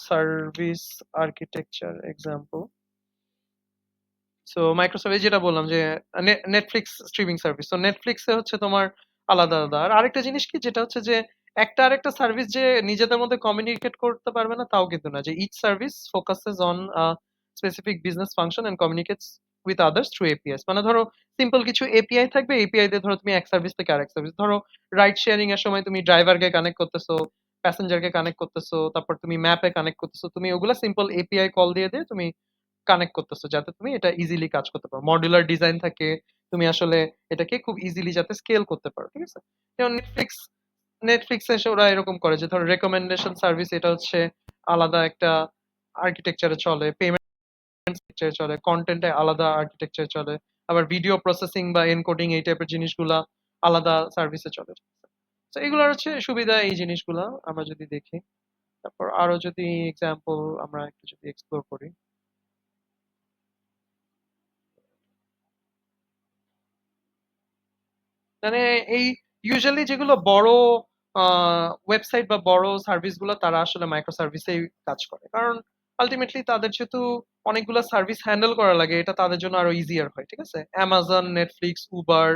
service architecture example. So Microsoft যেটা বললাম যে নেটফ্লিক্স স্ট্রিমিং সার্ভিস, তো নেটফ্লিক্সে হচ্ছে তোমার আলাদা আলাদা। আর আরেকটা জিনিস কি যেটা হচ্ছে যে একটা আরেকটা সার্ভিস যে নিজেদের মধ্যে কমিউনিকেট করতে পারবে না তাও কিন্তু না, যে each service focuses on specific business function and communicates with others through APIs. মানে ধরো সিম্পল কিছু এপিআই থাকবে, এপিআই দিয়ে ধরো তুমি এক সার্ভিস থেকে আরেক সার্ভিস, ধরো রাইড শেয়ারিং এর সময় তুমি ড্রাইভারকে কানেক্ট করতেছো, প্যাসেঞ্জারকে কানেক্ট করতেছো, তারপর তুমি ম্যাপে কানেক্ট করতেছো, তুমি ওগুলা সিম্পল এপিআই কল দিয়ে দিয়ে তুমি কানেক্ট করতেছো যাতে তুমি এটা ইজিলি কাজ করতে পারো, মডিউলার ডিজাইন থাকে, তুমি আসলে এটাকে খুব ইজিলি যাতে স্কেল করতে পারো, ঠিক আছে? যেমন নেটফ্লিক্স, নেটফ্লিক্স এসে ওরা এরকম করে যে ধরো রেকমেন্ডেশন সার্ভিস, এটা হচ্ছে আলাদা একটা আর্কিটেকচারে চলে, পেমেন্ট আর্কিটেকচারে চলে, কন্টেন্টে আলাদা আর্কিটেকচারে চলে, আবার ভিডিও প্রসেসিং বা এনকোডিং এই টাইপের জিনিসগুলা আলাদা সার্ভিসে চলে। তো এগুলোর হচ্ছে সুবিধা এই জিনিসগুলা আমরা যদি দেখি। তারপর আরো যদি এক্সাম্পল আমরা একটু যদি এক্সপ্লোর করি, মানে এই ইউজুয়ালি যেগুলো বড় ওয়েবসাইট বা বড় সার্ভিস গুলো তারা আসলে মাইক্রো সার্ভিসেই কাজ করে, কারণ আলটিমেটলি তাদের যেহেতু অনেকগুলো সার্ভিস হ্যান্ডেল করা লাগে এটা তাদের জন্য আরো ইজিয়ার হয়, ঠিক আছে? অ্যামাজন, নেটফ্লিক্স, উবার,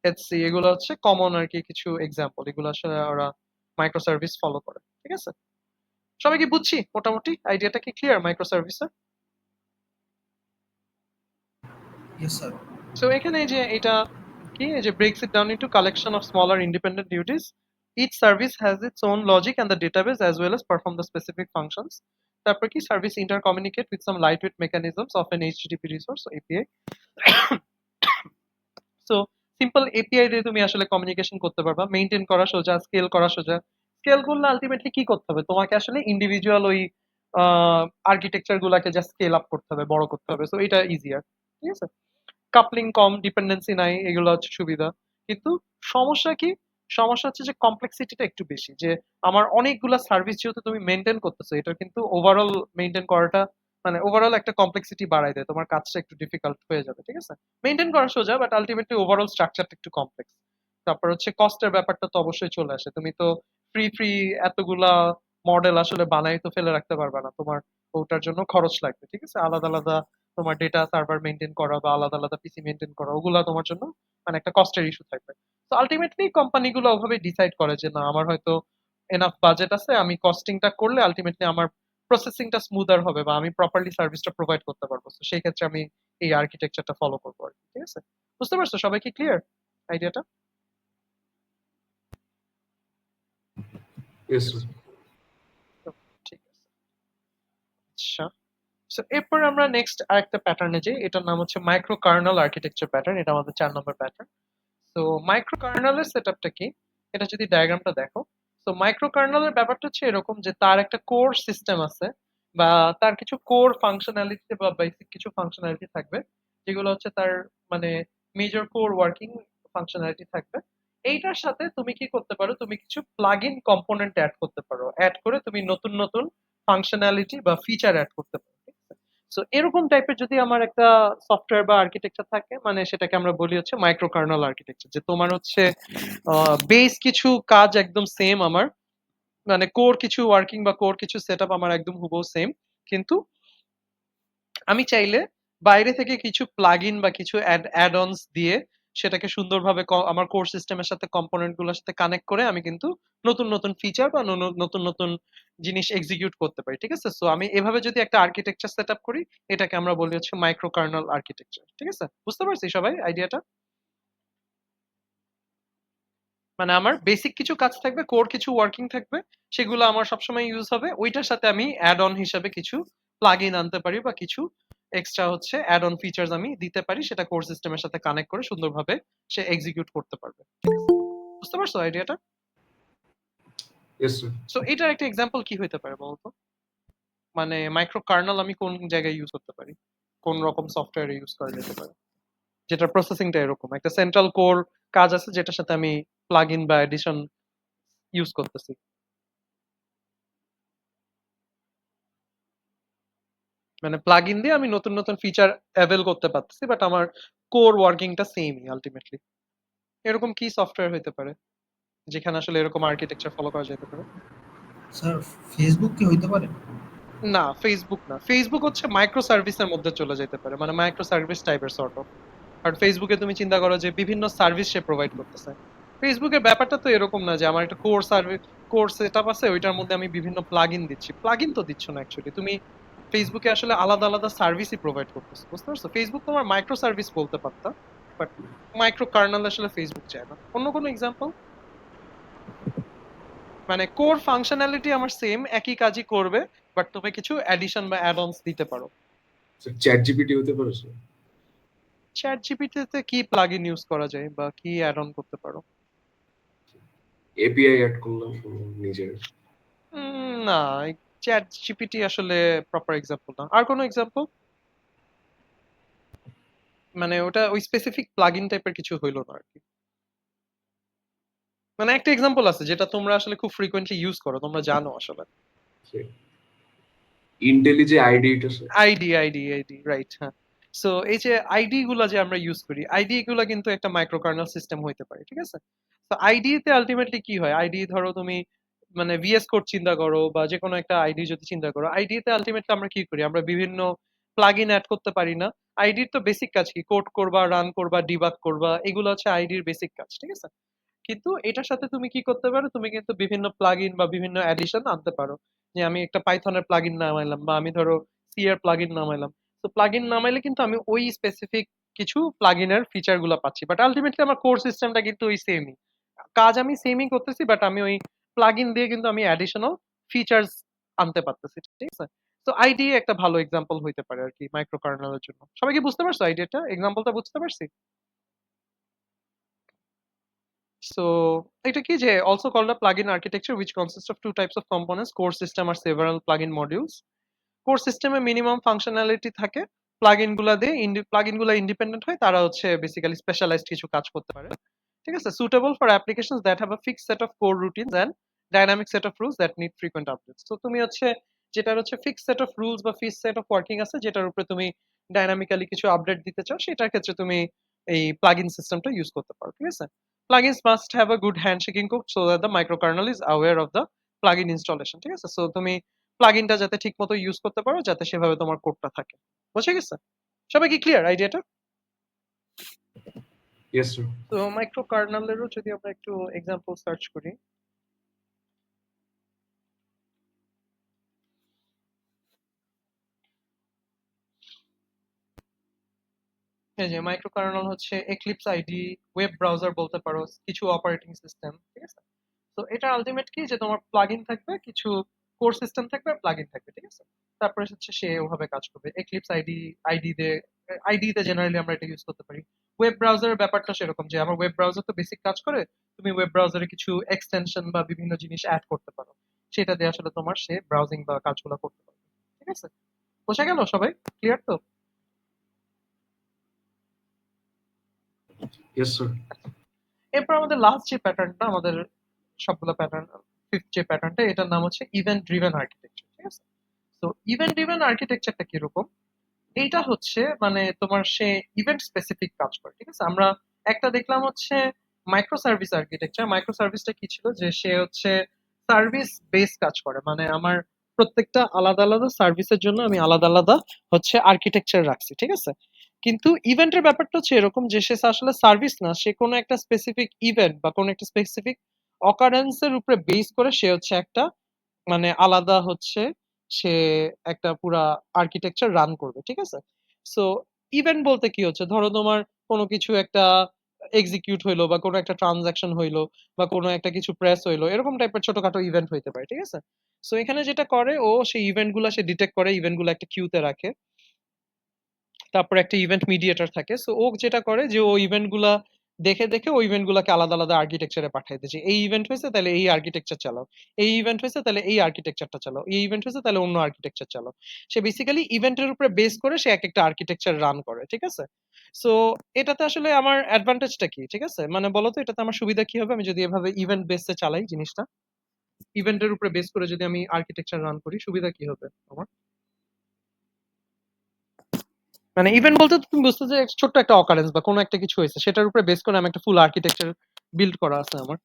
এটসি এগুলো হচ্ছে কমন আর কি কিছু এক্সাম্পল, এগুলো আসলে ওরা মাইক্রো সার্ভিস ফলো করে, ঠিক আছে? সবাই কি বুঝছি মোটামুটি আইডিয়াটা কি ক্লিয়ার মাইক্রো সার্ভিসের? Yes sir. সো এখানে এই যে এটা কি এই যে breaks it down into collection of smaller independent duties. Each service has its own logic and the database as well as perform the specific functions. তারপর কি service intercommunicate with some lightweight mechanisms of an HTTP resource or API. So simple API দিয়ে তুমি আসলে communication করতে পারবা, maintain করা সোজা, scale করা সোজা। স্কেল করলে আলটিমেটলি কি করতে হবে, তোমাকে আসলে ইন্ডিভিজুয়াল ওই আর্কিটেকচার গুলাকে জাস্ট স্কেল আপ করতে হবে, বড় করতে হবে। সো এটা ইজিয়ার, ঠিক আছে। কাপলিং কম, ডিপেন্ডেন্সি নাই, এগুলো হচ্ছে সুবিধা। কিন্তু সমস্যা কি, সমস্যা হচ্ছে যে কমপ্লেক্সিটিটা একটু বেশি, যে আমার অনেকগুলা সার্ভিস যেহেতু তুমি মেনটেন করতেছো, এটা কিন্তু ওভারঅল মেনটেন করাটা মানে ওভারঅল একটা কমপ্লেক্সিটি বাড়ায় দেয়, তোমার কাজটা একটু ডিফিকাল্ট হয়ে যাবে, ঠিক আছে। মেনটেন করা সোজা, বাট আলটিমেটলি ওভারঅল স্ট্রাকচারটা একটু কমপ্লেক্স। তারপর হচ্ছে কস্টের ব্যাপারটা তো অবশ্যই চলে আসে, তুমি তো ফ্রি ফ্রি এতগুলা মডেল আসলে বানাই তো ফেলে রাখতে পারবে না, তোমার ওটার জন্য খরচ লাগবে, ঠিক আছে। আলাদা আলাদা তোমার ডেটা সার্ভার মেনটেন করা বা আলাদা আলাদা পিসি মেনটেন করা, ওগুলা তোমার জন্য মানে একটা কস্টের ইস্যু থাকবে। তো আলটিমেটলি কোম্পানিগুলো ওভাবে ডিসাইড করে যে না, আমার হয়তো এনাফ বাজেট আছে, আমি কস্টিংটা করলে আলটিমেটলি আমার প্রসেসিংটা স্মুদার হবে বা আমি প্রপারলি সার্ভিসটা প্রোভাইড করতে পারবো। তো সেই ক্ষেত্রে আমি এই আর্কিটেকচারটা ফলো করবো আর কি, ঠিক আছে। বুঝতে পারছো সবাই কি ক্লিয়ার আইডিয়াটা? Yes sir. ঠিক আছে, আচ্ছা। সো এরপর আমরা নেক্সট আরেকটা প্যাটার্নে যাই, এটার নাম হচ্ছে মাইক্রো কার্নাল আর্কিটেকচার প্যাটার্ন, এটা আমাদের 4 নম্বর প্যাটার্ন। তো মাইক্রো কার্নালের সেটআপটা কি, এটা যদি ডায়াগ্রামটা দেখো, তো মাইক্রো কার্নালের ব্যাপারটা হচ্ছে এরকম যে তার একটা কোর সিস্টেম আছে বা তার কিছু কোর ফাংশনালিটি বা বেসিক কিছু ফাংশনালিটি থাকবে, যেগুলো হচ্ছে তার মানে মেজর কোর ওয়ার্কিং ফাংশনালিটি থাকবে। এইটার সাথে তুমি কি করতে পারো, তুমি কিছু প্লাগ ইন কম্পোনেন্ট অ্যাড করতে পারো, অ্যাড করে তুমি নতুন নতুন ফাংশনালিটি বা ফিচার অ্যাড করতে পারো, ঠিক আছে? সো এরকম টাইপের যদি আমার একটা সফটওয়্যার বা আর্কিটেকচার থাকে, মানে সেটাকে আমরা বলি হচ্ছে মাইক্রো কার্নাল আর্কিটেকচার, যে তোমার হচ্ছে বেস কিছু কাজ একদম সেম আমার, মানে কোর কিছু ওয়ার্কিং বা কোর কিছু সেটআপ আমার একদম হুবহু সেম, কিন্তু আমি চাইলে বাইরে থেকে কিছু প্লাগইন বা কিছু অ্যাড অনস দিয়ে সেটাকে সুন্দরভাবে আমার কোর সিস্টেমের সাথে কম্পোনেন্ট গুলোর সাথে কানেক্ট করে আমি কিন্তু নতুন নতুন ফিচার বা নতুন নতুন জিনিস এক্সিকিউট করতে পারি, ঠিক আছে। সো আমি এভাবে যদি একটা আর্কিটেকচার সেট আপ করি, এটাকে আমরা বলি হচ্ছে মাইক্রো কার্নাল আর্কিটেকচার, ঠিক আছে। বুঝতে পারছি সবাই আইডিয়াটা? মানে আমার বেসিক কিছু কাজ থাকবে, কোর কিছু ওয়ার্কিং থাকবে, সেগুলো আমার সবসময় ইউজ হবে, ওইটার সাথে আমি অ্যাড অন হিসাবে কিছু প্লাগ ইন আনতে পারি বা কিছু এক্সট্রা হচ্ছে অ্যাড অন ফিচার্স আমি দিতে পারি, সেটা কোর সিস্টেমের সাথে কানেক্ট করে সুন্দরভাবে সে এক্সিকিউট করতে পারবে। বুঝতে পারছো আইডিয়াটা? Yes sir. সো এটার একটা এক্সাম্পল কি হইতে পারে বলতো, মানে মাইক্রো কার্নাল আমি কোন জায়গায় ইউজ করতে পারি, কোন রকম সফটওয়্যারে ইউজ করা যেতে পারে, যেটার প্রসেসিংটা এরকম একটা সেন্ট্রাল কোর কাজ আছে যেটার সাথে আমি প্লাগ ইন বা এডিশন ইউজ করতেছি। মানে প্লাগ ইন দিয়ে আমি নতুন নতুন ফিচার অ্যাভেল করতে পারতেছি, বাট আমার কোর ওয়ার্কিংটা সেমই আলটিমেটলি। এরকম কি সফটওয়্যার হইতে পারে যেখানে আসলে এরকম আর্কিটেকচার ফলো করা যেতে পারে? স্যার ফেসবুক কি হইতে পারে? না, ফেসবুক না। ফেসবুক হচ্ছে মাইক্রো সার্ভিসের মধ্যে চলে যেতে পারে, মানে মাইক্রো সার্ভিস টাইপের সর্ট অফ। আর ফেসবুকে তুমি চিন্তা করো যে বিভিন্ন সার্ভিস সে প্রোভাইড করতেছে। ফেসবুকের ব্যাপারটা তো এরকম না যে আমার একটা কোর সার্ভিস, কোর সেটআপ আছে, ওইটার মধ্যে আমি বিভিন্ন প্লাগইন দিচ্ছি। প্লাগইন তো দিচ্ছ না অ্যাকচুয়ালি তুমি, ফেসবুকে আসলে আলাদা আলাদা সার্ভিসই প্রোভাইড করতেছে, বুঝতে পারছো। ফেসবুক তোমার মাইক্রো সার্ভিস বলতে পারতা, বাট মাইক্রো কার্নাল আসলে ফেসবুক চায় না। অন্য কোনো এক্সাম্পল, মানে কোর ফাংশনালিটি আমার সেম, একই কাজই করবে, বাট তুমি কিছু অ্যাডিশন বা অ্যাড অনস দিতে পারো। চ্যাট জিপিটি হতে পারে স্যার। চ্যাট জিপিটিতে কি প্লাগইন ইউজ করা যায় বা কি অ্যাড অন করতে পারো? এপিআই অ্যাড করলাম কোনো নিজের। না, চ্যাট জিপিটি আসলে প্রপার এক্সাম্পল না। আর কোনো এক্সাম্পল, মানে ওটা ওই স্পেসিফিক প্লাগইন টাইপের কিছু হইলো না আর কি। মানে একটা এক্সাম্পল আছে যেটা তোমরা আসলে খুব ফ্রিকোয়েন্টলি ইউজ করো, তোমরা জানো আসলে। ইন্টেলিজে আইডিটা স্যার। আইডি রাইট, হ্যাঁ। সো এই যে আইডি গুলা যে আমরা ইউজ করি, আইডি গুলা কিন্তু একটা মাইক্রো কার্নাল সিস্টেম হইতে পারে, ঠিক আছে। তো আইডি তে আলটিমেটলি কি হয়, আইডি ধরো তুমি মানে ভিএস কোড চিন্তা করো বা যে কোনো একটা আইডি যদি চিন্তা করো, আইডি তে আলটিমেটলি আমরা কি করি, আমরা বিভিন্ন প্লাগইন অ্যাড করতে পারি না। আইডির তো বেসিক কাজ কি, কোড করবা, রান করবা, ডিবাগ করবা, এগুলো হচ্ছে আইডির বেসিক কাজ, ঠিক আছে। কিন্তু এটার সাথে তুমি কি করতে পারো, তুমি কিন্তু বিভিন্ন প্লাগইন বা বিভিন্ন অ্যাডিশন আনতে পারো। যে আমি একটা পাইথনের প্লাগইন নামাইলাম বা আমি ধরো সি এর প্লাগইন নামাইলাম। তো প্লাগইন নামাইলে কিন্তু আমি ওই স্পেসিফিক কিছু প্লাগইনের ফিচার গুলো পাচ্ছি, বাট আলটিমেটলি আমার কোর সিস্টেমটা কিন্তু ওই সেমই। কাজ আমি সেমই করতেছি, বাট আমি ওই প্লাগইন দিয়ে কিন্তু আমি অ্যাডিশনাল ফিচার্স আনতে পারতেছি, ঠিক আছে? তো আইডি একটা ভালো এক্সাম্পল হইতে পারে আর কি মাইক্রো কার্নেলের জন্য। সবাই কি বুঝতে পারছো আইডিয়াটা, এক্সাম্পলটা বুঝতে পারছি? So it is also called a plugin architecture, which consists of two types of components: core system or several plugin modules. Core সিস্টেমে মিনিমাম ফাংশনালিটি থাকে, প্লাগইন গুলা দিয়ে প্লাগইন গুলা ইন্ডিপেন্ডেন্ট হয়, তারা হচ্ছে বেসিক্যালি স্পেশালাইজড কিছু কাজ করতে পারে, ঠিক আছে? Suitable for applications that have a fixed set of core routines and dynamic set of rules that need frequent updates. তো তুমি হচ্ছে যেটার হচ্ছে ফিক্সড সেট অফ রুলস বা ফিক্সড সেট অফ ওয়ার্কিং আছে, যেটার উপরে তুমি ডাইনামিক্যালি কিছু আপডেট দিতে চাও, সেটার ক্ষেত্রে তুমি এই প্লাগইন সিস্টেমটা ইউজ করতে পারো, ঠিক আছে? Plugins must have a good handshaking code so that the microkernel is aware of the plugin installation, ঠিক আছে? সো তুমি প্লাগইনটা যাতে ঠিক মতো ইউজ করতে পারো, যাতে সেভাবে তোমার কোডটা থাকে। বুঝে গেছে? সবাই কি ক্লিয়ার আইডিয়াটা? Yes sir. তো মাইক্রো কার্নেলেরও যদি আমরা একটু এক্সাম্পল সার্চ করি, এই যে মাইক্রো কার্নেল হচ্ছে এক্লিপস আইডি, ওয়েব ব্রাউজার বলতে পারো, কিছু অপারেটিং সিস্টেম, ঠিক আছে? তো এটা আলটিমেট কি, যে তোমার প্লাগইন থাকবে, কিছু কোর সিস্টেম থাকবে আর প্লাগইন থাকবে, ঠিক আছে? তারপরে হচ্ছে সে ওভাবে কাজ করবে এক্লিপস আইডি তে জেনারেলি আমরা এটা ইউজ করতে পারি। ওয়েব ব্রাউজারের ব্যাপারটা সেরকম, যে আমার ওয়েব ব্রাউজার তো বেসিক কাজ করে, তুমি ওয়েব ব্রাউজারে কিছু এক্সটেনশন বা বিভিন্ন জিনিস অ্যাড করতে পারো, সেটা দিয়ে আসলে তোমার সে ব্রাউজিং বা কাজগুলো করতে পারবে, ঠিক আছে? বোঝা গেল সবাই? ক্লিয়ার তো? Yes sir. এরপর আমাদের লাস্ট যে প্যাটার্নটা, আমাদের সবগুলো প্যাটার্ন, ফিফথ যে প্যাটার্নটা, এটার নাম হচ্ছে ইভেন্ট ড্রিভেন আর্কিটেকচার, ঠিক আছে? তো ইভেন্ট ড্রিভেন আর্কিটেকচারটা কিরকম? এইটা হচ্ছে মানে তোমার সে ইভেন্ট স্পেসিফিক কাজ করে, ঠিক আছে? আমরা একটা দেখলাম হচ্ছে মাইক্রো সার্ভিস আর্কিটেকচার। মাইক্রো সার্ভিসটা কি ছিল, যে সে হচ্ছে সার্ভিস বেস কাজ করে, মানে আমার প্রত্যেকটা আলাদা আলাদা সার্ভিসের জন্য আমি আলাদা আলাদা হচ্ছে আর্কিটেকচার রাখছি, ঠিক আছে? কিন্তু ইভেন্টের ব্যাপারটা হচ্ছে এরকম, যে সে আসলে সার্ভিস না, সে কোনো একটা স্পেসিফিক ইভেন্ট বা কোনো একটা স্পেসিফিক অকারেন্সের উপরে বেস করে সে হচ্ছে একটা মানে আলাদা হচ্ছে সে একটা পুরা আর্কিটেকচার রান করবে, ঠিক আছে? সো ইভেন্ট বলতে কি হচ্ছে, ধরো তোমার কোনো কিছু একটা এক্সিকিউট হইলো বা কোনো একটা ট্রানজাকশন হইলো বা কোনো একটা কিছু প্রেস হইলো, এরকম টাইপের ছোটখাটো ইভেন্ট হইতে পারে, ঠিক আছে? সো এখানে যেটা করে ও, সেই ইভেন্ট গুলা সে ডিটেক্ট করে, ইভেন্ট গুলো একটা কিউতে রাখে, তারপর একটা ইভেন্ট মিডিয়েটর থাকে। সো ও যেটা করে, যে ও ইভেন্ট গুলা দেখে দেখে ওই ইভেন্ট গুলাকে আলাদা আলাদা আর্কিটেকচারে পাঠাই দিচ্ছে, এই ইভেন্ট হয়েছে তাহলে এই আর্কিটেকচার চালাও, এই ইভেন্ট হয়েছে তাহলে এই আর্কিটেকচারটা চালাও, এই ইভেন্ট হয়েছে তাহলে অন্য আর্কিটেকচার চালাও। সে বেসিক্যালি ইভেন্টের উপরে বেস করে সে এক একটা আর্কিটেকচার রান করে, ঠিক আছে? সো এটাতে আসলে আমার অ্যাডভান্টেজটা কি, ঠিক আছে? মানে বলো তো এটাতে আমার সুবিধা কি হবে, আমি যদি এভাবে ইভেন্ট বেসে চালাই জিনিসটা, ইভেন্টের উপরে বেস করে যদি আমি আর্কিটেকচার রান করি, সুবিধা কি হবে আমার? মানে ইভেন্ট বলতে তো তুমি বুঝতে, যে ছোট্ট একটা অকারেন্স বা কোনো একটা কিছু হয়েছে, সেটার উপরে বেস করে আমি একটা ফুল আর্কিটেকচার বিল্ড করা আছে আমার,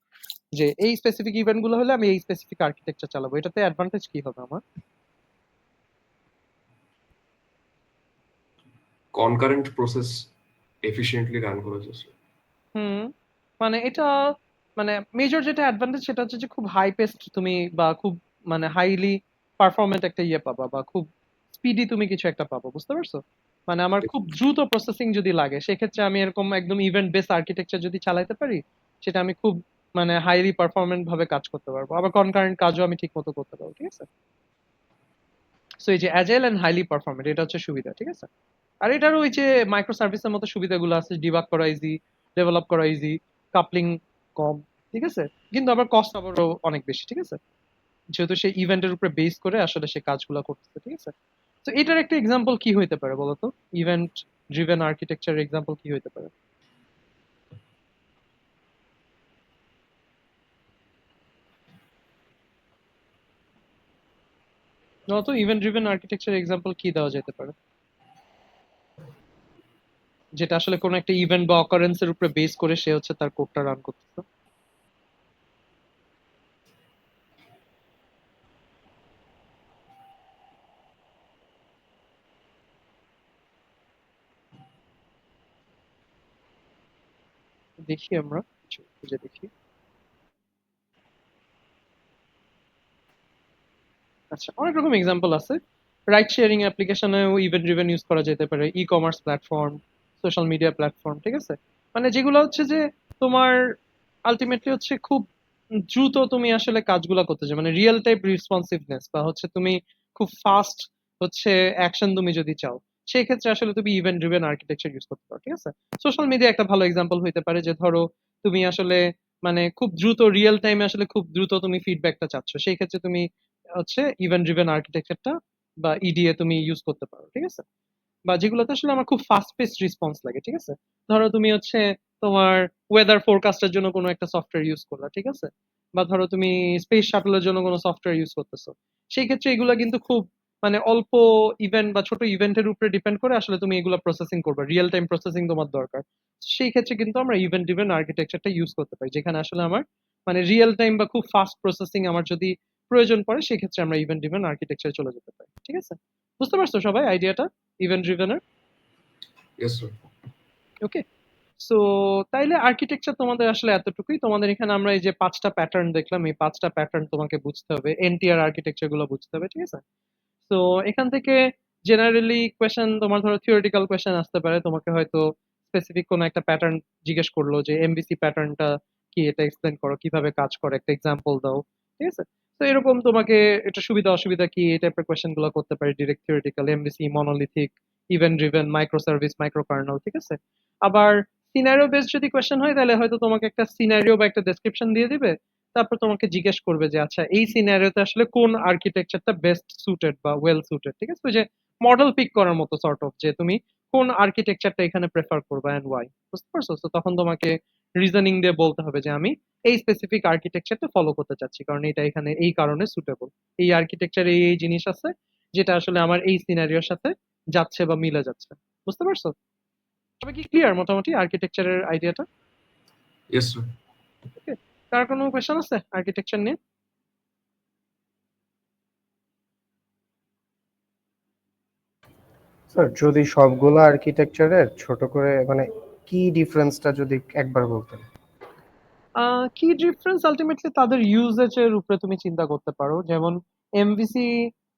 যে এই স্পেসিফিক ইভেন্ট গুলো হলে আমি এই স্পেসিফিক আর্কিটেকচার চালাবো। এটাতে অ্যাডভান্টেজ কি হবে আমার? কনকারেন্ট প্রসেস এফিশিয়েন্টলি রান করা যায় স্যার। হুম, মানে এটা মানে মেজর যেটা অ্যাডভান্টেজ, সেটা হচ্ছে যে খুব হাই পেস্ট তুমি বা খুব মানে হাইলি পারফরমেন্ট একটা ইয়ে পাবা, বা খুব স্পিডি তুমি কিছু একটা পাবো, বুঝতে পারছো? মানে আমার খুব দ্রুত প্রসেসিং যদি লাগে, সেক্ষেত্রে আমি এরকম একদম ইভেন্ট বেস আর্কিটেকচার যদি চালাতে পারি, সেটা আমি খুব মানে হাইলি পারফরমেন্ট ভাবে কাজ করতে পারবো, আবার কনকারেন্ট কাজও আমি ঠিক মতো করতে পারবো, ঠিক আছে? সো এই যে অ্যাজাইল এন্ড হাইলি পারফরমেন্ট, এটা হচ্ছে সুবিধা, ঠিক আছে? আর এটার ওই যে মাইক্রো সার্ভিসের মতো সুবিধাগুলো আছে, ডিবাগ করা ইজি, ডেভেলপ করা ইজি, কাপলিং কম, ঠিক আছে? কিন্তু আবার কস্ট আবারও অনেক বেশি, ঠিক আছে? যেহেতু সে ইভেন্টের উপরে বেস করে আসলে সে কাজগুলো করতেছে, ঠিক আছে? তো এটার একটা এক্সাম্পল কি হইতে পারে বলতো, ইভেন্ট ড্রিভেন আর্কিটেকচার এক্সাম্পল কি হইতে পারে? বলতো ইভেন্ট ড্রিভেন আর্কিটেকচার এক্সাম্পল কি দেওয়া যেতে পারে, যেটা আসলে কোনো একটা ইভেন্ট বা অকারেন্সের উপরে বেস করে সে হচ্ছে তার কোডটা রান করতেছে? দেখি আমরা কিছু খুঁজে দেখি। আচ্ছা, অনেক রকম এক্সাম্পল আছে। রাইড শেয়ারিং অ্যাপ্লিকেশনেও ইভেন্ট ড্রিভেন ইউজ করা যেতে পারে, e commerce platform, social media platform, ঠিক আছে? মানে যেগুলো হচ্ছে যে তোমার আলটিমেটলি হচ্ছে খুব দ্রুত তুমি আসলে কাজগুলো করতে চাও, মানে রিয়েল টাইম রেসপন্সিভনেস বা হচ্ছে তুমি খুব ফাস্ট হচ্ছে অ্যাকশন তুমি যদি চাও, সেই ক্ষেত্রে আসলে তুমি ইভেন্ট ড্রিভেন আর্কিটেকচার ইউজ করতে পারো, ঠিক আছে? সোশ্যাল মিডিয়া একটা ভালো এক্সাম্পল হইতে পারে, যে ধরো তুমি আসলে মানে খুব দ্রুত রিয়েল টাইমে আসলে খুব দ্রুত তুমি ফিডব্যাকটা চাচ্ছ, সেই ক্ষেত্রে তুমি হচ্ছে ইভেন্ট ড্রিভেন আর্কিটেকচারটা বা ইডিএ তুমি ইউজ করতে পারো, ঠিক আছে? বা যেগুলোতে আসলে আমার খুব ফাস্ট পেস রেসপন্স লাগে, ঠিক আছে? ধরো তুমি হচ্ছে তোমার ওয়েদার ফোরকাস্টের জন্য কোনো একটা সফটওয়্যার ইউজ করলা, ঠিক আছে? বা ধরো তুমি স্পেস শাটলের জন্য কোনো সফটওয়্যার ইউজ করতেছো, সেই ক্ষেত্রে এগুলো কিন্তু খুব মানে অল্প ইভেন্ট বা ছোট ইভেন্টের উপরে ডিপেন্ড করে আসলে তুমি এগুলো প্রসেসিং করবে, রিয়েল টাইম প্রসেসিং তোমার দরকার। সেই ক্ষেত্রে কিন্তু আমরা ইভেন্ট ড্রিভেন আর্কিটেকচারটা ইউজ করতে পারি, যেখানে আসলে আমার মানে রিয়েল টাইম বা খুব ফাস্ট প্রসেসিং আমার যদি প্রয়োজন পড়ে, সেই ক্ষেত্রে আমরা ইভেন্ট ড্রিভেন আর্কিটেকচার চলে যেতে পারি, ঠিক আছে? বুঝতে পারছো সবাই আইডিয়াটা ইভেন্ট ড্রিভেনের? Yes sir. ওকে। সো তাইলে আর্কিটেকচার তোমাদের আসলে এতটুকুই। তোমাদের এখানে আমরা এই যে ৫টা প্যাটার্ন দেখলাম, এই ৫টা প্যাটার্ন তোমাকে বুঝতে হবে, এনটিআর আর্কিটেকচার গুলো বুঝতে হবে, ঠিক আছে? তো এখান থেকে জেনারেলি কোয়েশ্চেন, তোমার ধরো থিওরিটিক্যাল কোয়েশ্চেন আসতে পারে, তোমাকে হয়তো স্পেসিফিক কোনো একটা প্যাটার্ন জিজ্ঞেস করলো যে এমভিসি প্যাটার্নটা কি, এটা এক্সপ্লেন করো, কিভাবে কাজ করে, একটা এক্সাম্পল দাও, ঠিক আছে? তো এরকম তোমাকে এটা সুবিধা অসুবিধা কি এই টাইপের কোয়েশ্চেন গুলো করতে পারে, direct theoretical, MVC, monolithic, event driven, micro service, micro kernel, ঠিক আছে? আবার সিনারিও বেসড যদি কোয়েশ্চেন হয়, তাহলে হয়তো তোমাকে একটা সিনারিও বা একটা ডেসক্রিপশন দিয়ে দিবে, তারপর তোমাকে জিজ্ঞেস করবে যে আচ্ছা এই সিনারিওতে আসলে কোন আর্কিটেকচারটা বেস্ট সুটেড বা ওয়েল সুটেড, ঠিক আছে? ওই যে মডেল পিক করার মতো সর্ট অফ, যে তুমি কোন আর্কিটেকচারটা এখানে প্রেফার করবে এন্ড ওয়াই। বুঝতে পারছো? তো তখন তোমাকে রিজনিং দিয়ে বলতে হবে যে আমি এই স্পেসিফিক আর্কিটেকচারটা ফলো করতে চাচ্ছি, কারণ এটা এখানে এই কারণে সুটেবল, এই আর্কিটেকচারে এই জিনিস আছে যেটা আসলে আমার এই সিনারিওর সাথে যাচ্ছে বা মিলে যাচ্ছে। বুঝতে পারছো? তবে কি ক্লিয়ার মোটামুটি আর্কিটেকচারের আইডিয়াটা? Yes sir. ওকে। কার কোনো কোয়েশ্চেন আছে আর্কিটেকচার নিয়ে? স্যার যদি সবগুলো আর্কিটেকচারের ছোট করে মানে কি ডিফারেন্সটা যদি একবার বলতেন। কি ডিফারেন্স আলটিমেটলি তাদের ইউজেজ এর উপরে তুমি চিন্তা করতে পারো। যেমন এমভিসি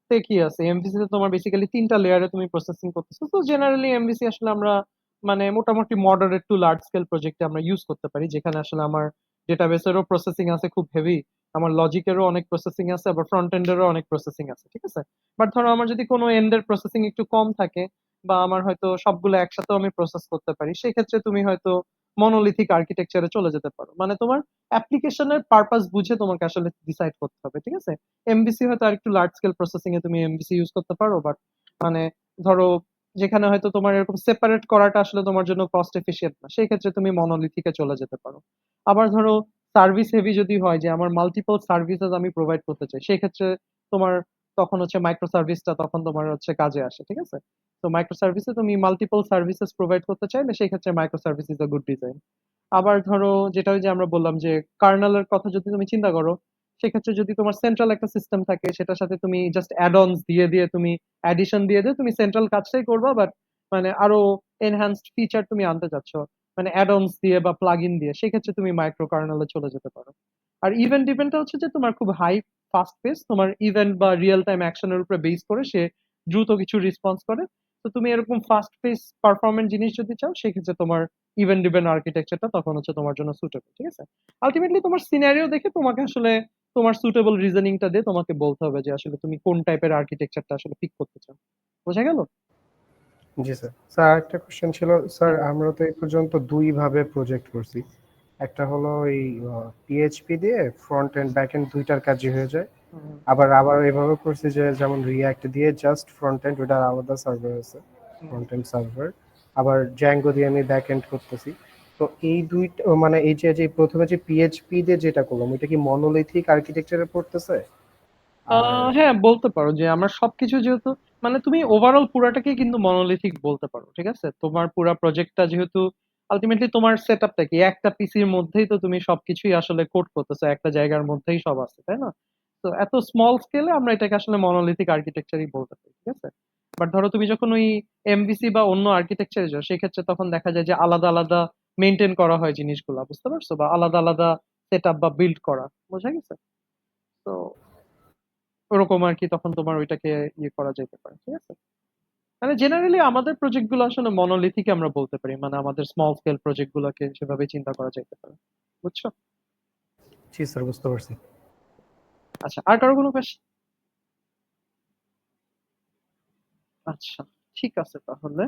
তে কি আছে, এমভিসি তে তোমার বেসিক্যালি 3টা লেয়ারে তুমি প্রসেসিং করতেছো। তো জেনারেলি এমভিসি আসলে আমরা মানে মোটামুটি মডারেট টু লার্জ স্কেল প্রজেক্টে আমরা ইউজ করতে পারি, যেখানে আসলে আমার ডেটাবেসেরও প্রসেসিং আছে খুব হেভি, আমার লজিকেরও অনেক প্রসেসিং আছে, আবার ফ্রন্ট এন্ডেরও অনেক প্রসেসিং আছে, ঠিক আছে? বাট ধরো আমার যদি কোনো এন্ডের প্রসেসিং একটু কম থাকে, বা আমার হয়তো সবগুলো একসাথেও আমি প্রসেস করতে পারি, সেক্ষেত্রে তুমি হয়তো মনোলিথিক আর্কিটেকচারে চলে যেতে পারো। মানে তোমার অ্যাপ্লিকেশনের পারপাস বুঝে তোমাকে আসলে ডিসাইড করতে হবে, ঠিক আছে? এমবিসি হয়তো আরেকটু লার্জ স্কেল প্রসেসিং এ তুমি এমবিসি ইউজ করতে পারো, বাট মানে ধরো যেখানে হয়তো তোমার এরকম সেপারেট করাটা আসলে তোমার জন্য কস্ট এফিশিয়েন্ট না, সেই ক্ষেত্রে তুমি মনোলিথিকে চলে যেতে পারো। আবার ধরো সার্ভিস হেভি যদি হয়, যে আমার মাল্টিপল সার্ভিসেস আমি প্রোভাইড করতে চাই, সেই ক্ষেত্রে তোমার তখন হচ্ছে মাইক্রো সার্ভিসটা তখন তোমার হচ্ছে কাজে আসে, ঠিক আছে? তো মাইক্রো সার্ভিসে তুমি মাল্টিপল সার্ভিসেস প্রোভাইড করতে চাইলে সেই ক্ষেত্রে micro service is a good design. আবার ধরো যেটা ওই যে আমরা বললাম যে কার্নেলের কথা যদি তুমি চিন্তা করো, সেক্ষেত্রে যদি তোমার সেন্ট্রাল একটা সিস্টেম থাকে, সেটার সাথে তুমি জাস্ট অ্যাড অনস দিয়ে দিয়ে তুমি অ্যাডিশন দিয়ে দিয়ে তুমি সেন্ট্রাল কাজটাই করবা, বাট মানে আরো এনহ্যান্সড ফিচার তুমি আনতে চাচ্ছ মানে অ্যাড অনস দিয়ে বা প্লাগ ইন দিয়ে, সেক্ষেত্রে তুমি মাইক্রো কার্নেলে চলে যেতে পারো। আর ইভেন্ট ইভেন্টটা হচ্ছে যে তোমার খুব হাই ফাস্ট পেস, তোমার ইভেন্ট বা রিয়েল টাইম অ্যাকশনের উপরে বেস করে সে দ্রুত কিছু রেসপন্স করে। তো তুমি এরকম ফাস্ট পেস পারফরমেন্ট জিনিস যদি চাও, সেক্ষেত্রে তোমার ইভেন্ট ড্রিভেন আর্কিটেকচারটা তখন হচ্ছে তোমার জন্য সুটেবল, ঠিক আছে? আলটিমেটলি তোমার সিনারিও দেখে তোমাকে আসলে তোমার সুটেবল রিজনিংটা দিয়ে তোমাকে বলতে হবে যে আসলে তুমি কোন টাইপের আর্কিটেকচারটা আসলে পিক করতে চাও। বোঝা গেল? জি স্যার। স্যার আরেকটা কোশ্চেন ছিল স্যার, আমরা তো এই পর্যন্ত দুই ভাবে প্রজেক্ট করছি। একটা হলো এই পিএইচপি দিয়ে ফ্রন্ট এন্ড ব্যাক এন্ড দুইটার কাজই হয়ে যায়। হুম, আবার আবার এভাবে করছি যে যেমন রিয়াক্ট দিয়ে জাস্ট ফ্রন্ট এন্ড, ওটা আলাদা সার্ভার আছে, হুম। Front end server. আবার জ্যাঙ্গো দিয়ে আমি ব্যাক এন্ড করতেছি। তো এই দুইটা মানে এই যে যে প্রথমে যে পিএইচপি দিয়ে যেটা করলাম, এটা কি মনোলিথিক আর্কিটেকচারে পড়তেছে? আর হ্যাঁ, বলতে পারো যে আমরা সবকিছু যেহেতু মানে তুমি ওভারঅল পুরাটাকেই কিন্তু মনোলিথিক বলতে পারো, ঠিক আছে? তোমার পুরা প্রজেক্টটা যেহেতু আলটিমেটলি তোমার সেটআপটা কি একটা পিসির মধ্যেই, তো তুমি সবকিছুই আসলে কোড করতেছো, একটা জায়গার মধ্যেই সব আছে, তাই না? তো এত স্মল স্কেলে আমরা এটাকে আসলে মনোলিথিক আর্কিটেকচারই বলতে পারি, ঠিক আছে? বাট ধরো তুমি যখন ওই এমভিসি বা অন্য আর্কিটেকচারে যাও, সেক্ষেত্রে তখন দেখা যায় যে আলাদা আলাদা মেনটেন করা হয় জিনিসগুলা, বুঝতে পারছো? বা আলাদা আলাদা সেটআপ বা বিল্ড করা, বোঝা গেছে? তো ওরকম আর কি, তখন তোমার ওইটাকে ইয়ে করা যেতে পারে, ঠিক আছে? মানে জেনারেলি আমাদের প্রজেক্ট গুলো আসলে মনোলিথিক আমরা বলতে পারি, মানে আমাদের স্মল স্কেল প্রজেক্ট গুলোকে সেভাবে চিন্তা করা যেতে পারে, বুঝছো? জি স্যার, বুঝতে পারছি। আচ্ছা, আর কারো কোনো কোয়েশ্চেন? আচ্ছা, ঠিক আছে তাহলে।